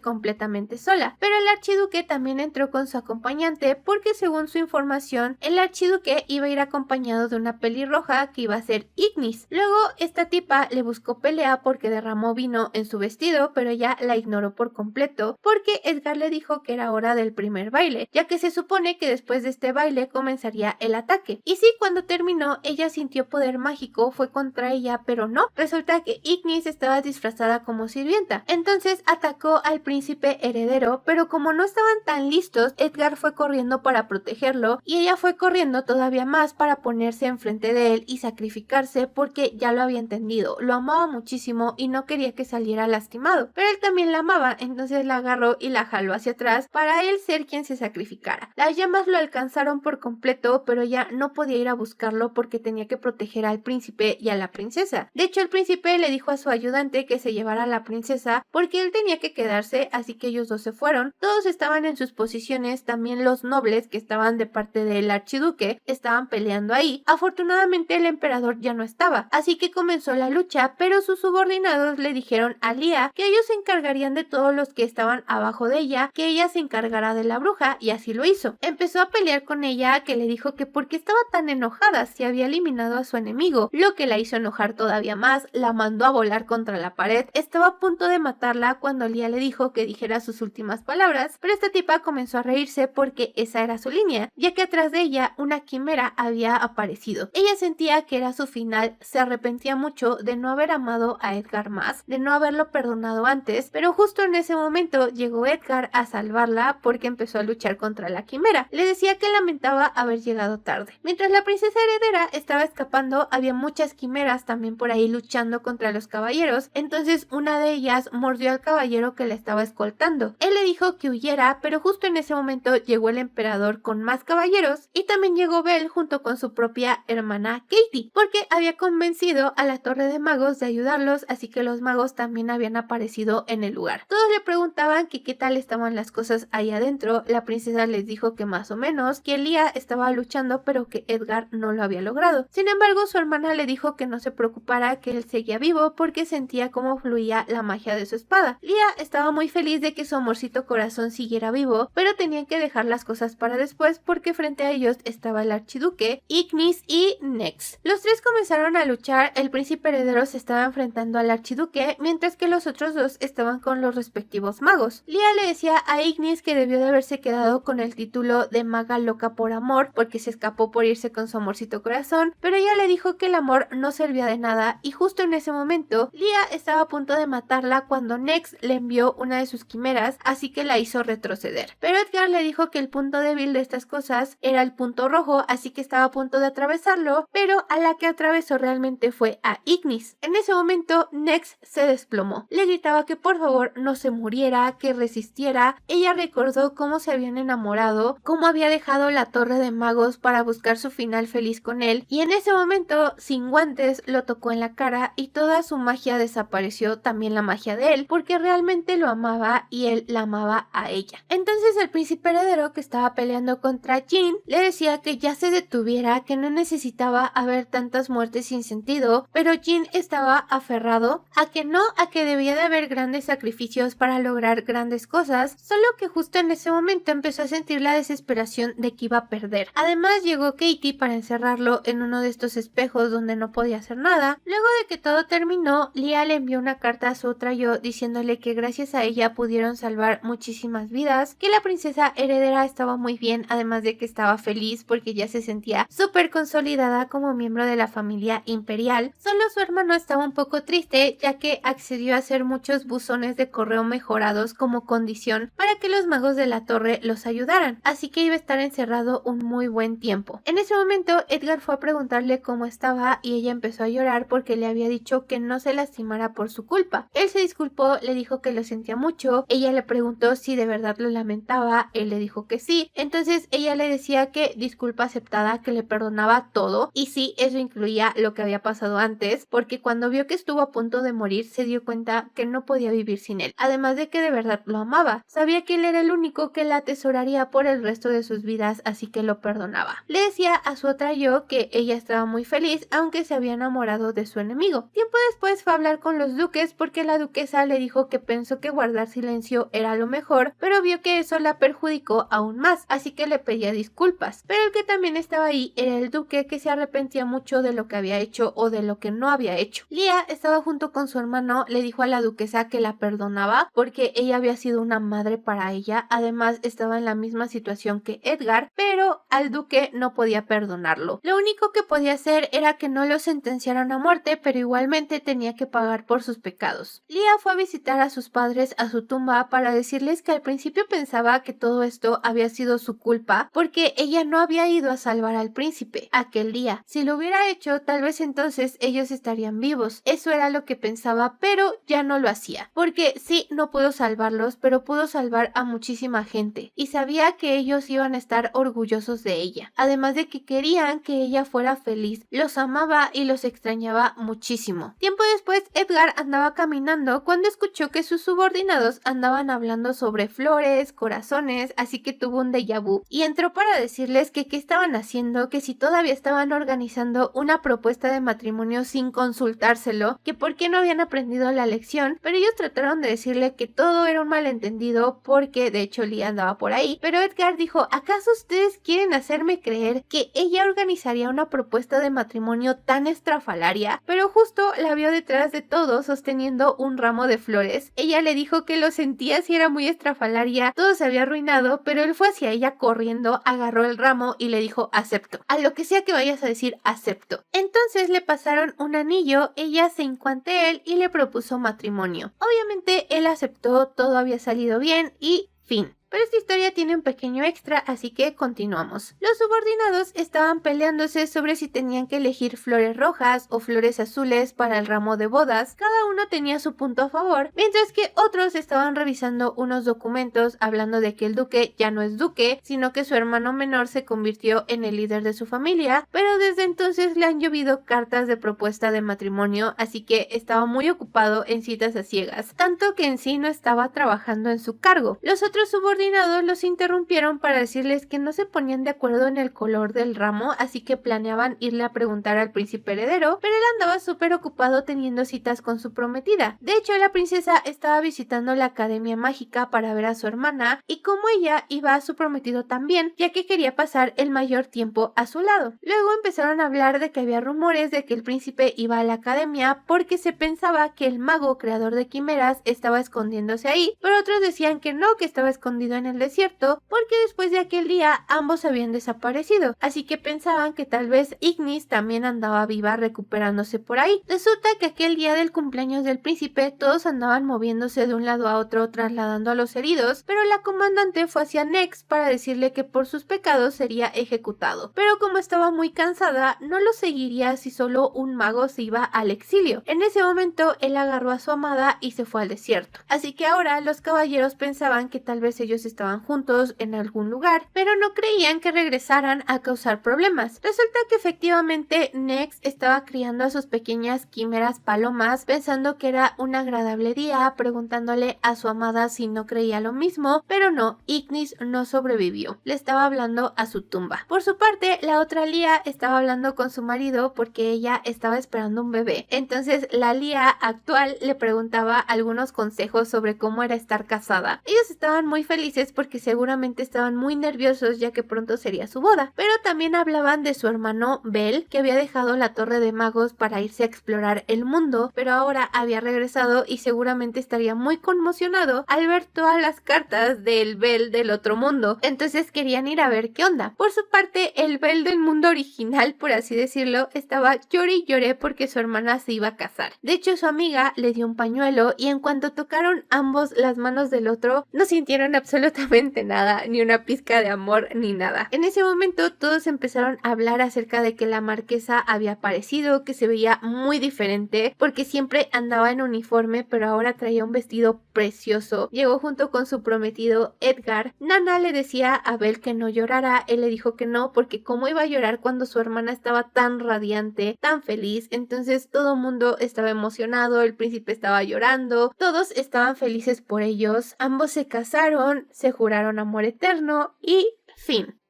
completamente sola, pero el archiduque también entró con su acompañante porque según su información, el archiduque iba a ir acompañado de una pelirroja que iba a ser Ignis. Luego esta tipa le buscó pelea porque derramó vino en su vestido, pero ella la ignoró por completo porque Edgar le dijo que era hora del primer baile, ya que se supone que después de este baile comenzaría el ataque. Y sí, cuando terminó, ella sintió poder mágico, fue contra ella, pero no. Resulta que Ignis estaba disfrazada como sirvienta. Entonces atacó al príncipe heredero, pero como no estaban tan listos, Edgar fue corriendo para protegerlo y ella fue corriendo todavía más para ponerse enfrente de él y sacrificarse porque ya lo había entendido, lo amaba muchísimo y no quería que saliera lastimado, pero él también la amaba, entonces la agarró y la jaló hacia atrás para él ser quien se sacrificara. Las llamas lo alcanzaron por completo, pero ella no podía ir a buscarlo porque tenía que proteger al príncipe y a la princesa. De hecho, el príncipe le dijo a su ayudante que se llevara a la princesa porque él tenía que quedarse, así que ellos dos se fueron. Todos estaban en sus posiciones, también los nobles que estaban de parte del archiduque estaban peleando ahí. Afortunadamente el emperador ya no estaba, así que comenzó la lucha, pero sus subordinados le dijeron a Lía que ellos se encargarían de todos los que estaban abajo de ella, que ella se encargará de la bruja, y así lo hizo. Empezó a pelear con ella, que le dijo que por qué estaba tan enojada si había eliminado a su enemigo, lo que la hizo enojar todavía más, la mandó a volar contra la pared, estaba a punto de matarla cuando Lía le dijo que dijera sus últimas palabras, pero esta tipa comenzó a reírse porque esa era su línea, ya que atrás de ella una quimera había aparecido. Ella sentía que era su final, se arrepentía mucho de no haber amado a Edgar más, de no haberlo perdonado antes, pero justo en ese momento llegó Edgar a salvarla porque empezó a luchar contra la quimera. Le decía que lamentaba haber llegado tarde. Mientras la princesa heredera estaba escapando, había muchas quimeras también por ahí luchando contra los caballeros, entonces una de ellas mordió al caballero que la estaba escoltando. Él le dijo que huyera, pero justo en ese momento llegó el emperador con más caballeros y también llegó Belle junto con su propia hermana Katie, porque había convencido a la torre de magos de ayudarlos, así que los magos también habían aparecido en el lugar. Todos le preguntaban que qué tal estaban las cosas ahí adentro. La princesa les dijo que más o menos, que Lía estaba luchando pero que Edgar no lo había logrado. Sin embargo, su hermana le dijo que no se preocupara, que él seguía vivo porque sentía cómo fluía la magia de su espada. Lía estaba muy feliz de que su amorcito corazón siguiera vivo, pero tenían que dejar las cosas para después porque frente a ellos estaba el archiduque, Ignis y Nex. Los tres comenzaron a luchar, el príncipe heredero se estaba enfrentando al archiduque, mientras que los otros dos estaban con los respectivos magos. Lía le decía a Ignis que debió de haberse quedado con el título de maga loca por amor, porque se escapó por irse con su amorcito corazón, pero ella le dijo que el amor no servía de nada, y justo en ese momento, Lía estaba a punto de matarla cuando Nex le envió una de sus quimeras, así que la hizo retroceder. Pero Edgar le dijo que el punto débil de estas cosas era el punto rojo, así que estaba a punto de atravesarlo, pero a la que atravesó realmente fue a Ignis. En ese momento Nex se desplomó. Le gritaba que por favor no se muriera, que resistiera. Ella recordó cómo se habían enamorado, cómo había dejado la torre de magos para buscar su final feliz con él, y en ese momento, sin guantes, lo tocó en la cara y toda su magia desapareció, también la magia de él, porque realmente lo amaba y él la amaba a ella. Entonces el príncipe heredero, que estaba peleando contra Jean, le decía que ya se detuviera, que no necesitaba haber tantas muertes sin sentido, pero Jean estaba aferrado a que no, a que debía de haber grandes sacrificios para lograr grandes cosas, solo que justo en ese momento empezó a sentir la desesperación de que iba a perder. Además llegó Katie para encerrarlo en uno de estos espejos donde no podía hacer nada. Luego de que todo terminó, Leah le envió una carta a su otra yo diciéndole que gracias a ella pudieron salvar muchísimas vidas, que la princesa heredera estaba muy bien, además de que estaba feliz porque ya se sentía súper consolidada como miembro de la familia imperial. Solo su hermano estaba un poco triste, ya que accedió a hacer muchos buzones de correo mejorados como condición para que los magos de la torre los ayudaran, así que iba a estar encerrado un muy buen tiempo. En ese momento Edgar fue a preguntarle cómo estaba y ella empezó a llorar porque le había dicho que no se lastimara por su culpa. Él se disculpó, le dijo que lo sentía mucho, ella le preguntó si de verdad lo lamentaba, él le dijo que sí, entonces ella le decía que disculpa aceptada, que le perdonaba todo, y sí, eso incluía lo que había pasado antes, porque cuando vio que estuvo a punto de morir se dio cuenta que no podía vivir sin él, además de que de verdad lo amaba, sabía que él era el único que la atesoraría por el resto de sus vidas, así que lo perdonaba. Le decía a su otra yo que ella estaba muy feliz, aunque se había enamorado de su enemigo. Tiempo después fue a hablar con los duques porque la duquesa le dijo que pensó que guardar silencio era lo mejor, pero vio que eso la perjudicó aún más, así que le pedía disculpas. Pero el que también estaba ahí era el duque, que se arrepentía mucho de lo que había hecho o de lo que no había hecho. Leah estaba junto con su hermano, le dijo a la duquesa que la perdonaba porque ella había sido una madre para ella, además estaba en la misma situación que Edgar, pero al duque no podía perdonarlo. Lo único que podía hacer era que no lo sentenciaran a muerte, pero igualmente tenía que pagar por sus pecados. Leah fue a visitar a sus padres a su tumba para decirles que al principio pensaba que todo esto había sido su culpa porque ella no había ido a salvar al príncipe aquel día. Si lo hubiera hecho, tal vez entonces ellos estarían vivos. Eso era lo que pensaba, pero ya no lo hacía, porque sí, no pudo salvarlos, pero pudo salvar a muchísima gente y sabía que ellos iban a estar orgullosos de ella, además de que querían que ella fuera feliz, los amaba y los extrañaba muchísimo. Tiempo después, Edgar andaba caminando cuando escuchó que sus subordinados andaban hablando sobre flores, corazones, así que tuvo un déjà vu y entró para decirles que qué estaban haciendo, que si todavía estaban organizando una propuesta de matrimonio sin consultárselo, que por qué no habían aprendido la lección, pero ellos trataron de decirle que todo era un malentendido porque de hecho Leah andaba por ahí, pero Edgar dijo: ¿acaso ustedes quieren hacerme creer que ella organizaría una propuesta de matrimonio tan estrafalaria? Pero justo la vio detrás de todo sosteniendo un ramo de flores. Ella le dijo que lo sentía si era muy estrafalaria, todo se había arruinado, pero él fue hacia ella corriendo, agarró el ramo y le dijo: acepto, a lo que sea que vayas a decir, acepto. Entonces le pasaron un anillo, ella se hincó ante él y le propuso matrimonio. Obviamente él aceptó, todo había salido bien y fin. Pero esta historia tiene un pequeño extra, así que continuamos. Los subordinados estaban peleándose sobre si tenían que elegir flores rojas o flores azules para el ramo de bodas. Cada uno tenía su punto a favor, mientras que otros estaban revisando unos documentos hablando de que el duque ya no es duque, sino que su hermano menor se convirtió en el líder de su familia, pero desde entonces le han llovido cartas de propuesta de matrimonio, así que estaba muy ocupado en citas a ciegas, tanto que en sí no estaba trabajando en su cargo. Los otros subordinados los interrumpieron para decirles que no se ponían de acuerdo en el color del ramo, así que planeaban irle a preguntar al príncipe heredero, pero él andaba súper ocupado teniendo citas con su prometida. De hecho, la princesa estaba visitando la academia mágica para ver a su hermana, y como ella iba a su prometido también, ya que quería pasar el mayor tiempo a su lado. Luego empezaron a hablar de que había rumores de que el príncipe iba a la academia porque se pensaba que el mago creador de quimeras estaba escondiéndose ahí, pero otros decían que no, que estaba escondido perdido en el desierto porque después de aquel día ambos habían desaparecido, así que pensaban que tal vez Ignis también andaba viva recuperándose por ahí. Resulta que aquel día del cumpleaños del príncipe todos andaban moviéndose de un lado a otro trasladando a los heridos, pero la comandante fue hacia Nex para decirle que por sus pecados sería ejecutado, pero como estaba muy cansada no lo seguiría si solo un mago se iba al exilio. En ese momento él agarró a su amada y se fue al desierto, así que ahora los caballeros pensaban que tal vez ellos estaban juntos en algún lugar, pero no creían que regresaran a causar problemas. Resulta que efectivamente Nex estaba criando a sus pequeñas quimeras palomas pensando que era un agradable día, preguntándole a su amada si no creía lo mismo, pero no, Ignis no sobrevivió, le estaba hablando a su tumba. Por su parte, la otra Lía estaba hablando con su marido porque ella estaba esperando un bebé, entonces la Lía actual le preguntaba algunos consejos sobre cómo era estar casada. Ellos estaban muy felices porque seguramente estaban muy nerviosos ya que pronto sería su boda, pero también hablaban de su hermano Bel, que había dejado la Torre de Magos para irse a explorar el mundo, pero ahora había regresado y seguramente estaría muy conmocionado al ver todas las cartas del Bel del otro mundo, entonces querían ir a ver qué onda. Por su parte, el Bel del mundo original, por así decirlo, estaba llore y lloré porque su hermana se iba a casar. De hecho, su amiga le dio un pañuelo y en cuanto tocaron ambos las manos del otro, no sintieron absolutamente nada, ni una pizca de amor ni nada. En ese momento todos empezaron a hablar acerca de que la marquesa había aparecido, que se veía muy diferente porque siempre andaba en uniforme pero ahora traía un vestido precioso. Llegó junto con su prometido Edgar. Nana le decía a Bel que no llorara, él le dijo que no porque cómo iba a llorar cuando su hermana estaba tan radiante, tan feliz. Entonces todo el mundo estaba emocionado, el príncipe estaba llorando, todos estaban felices por ellos. Ambos se casaron, se juraron amor eterno y fin.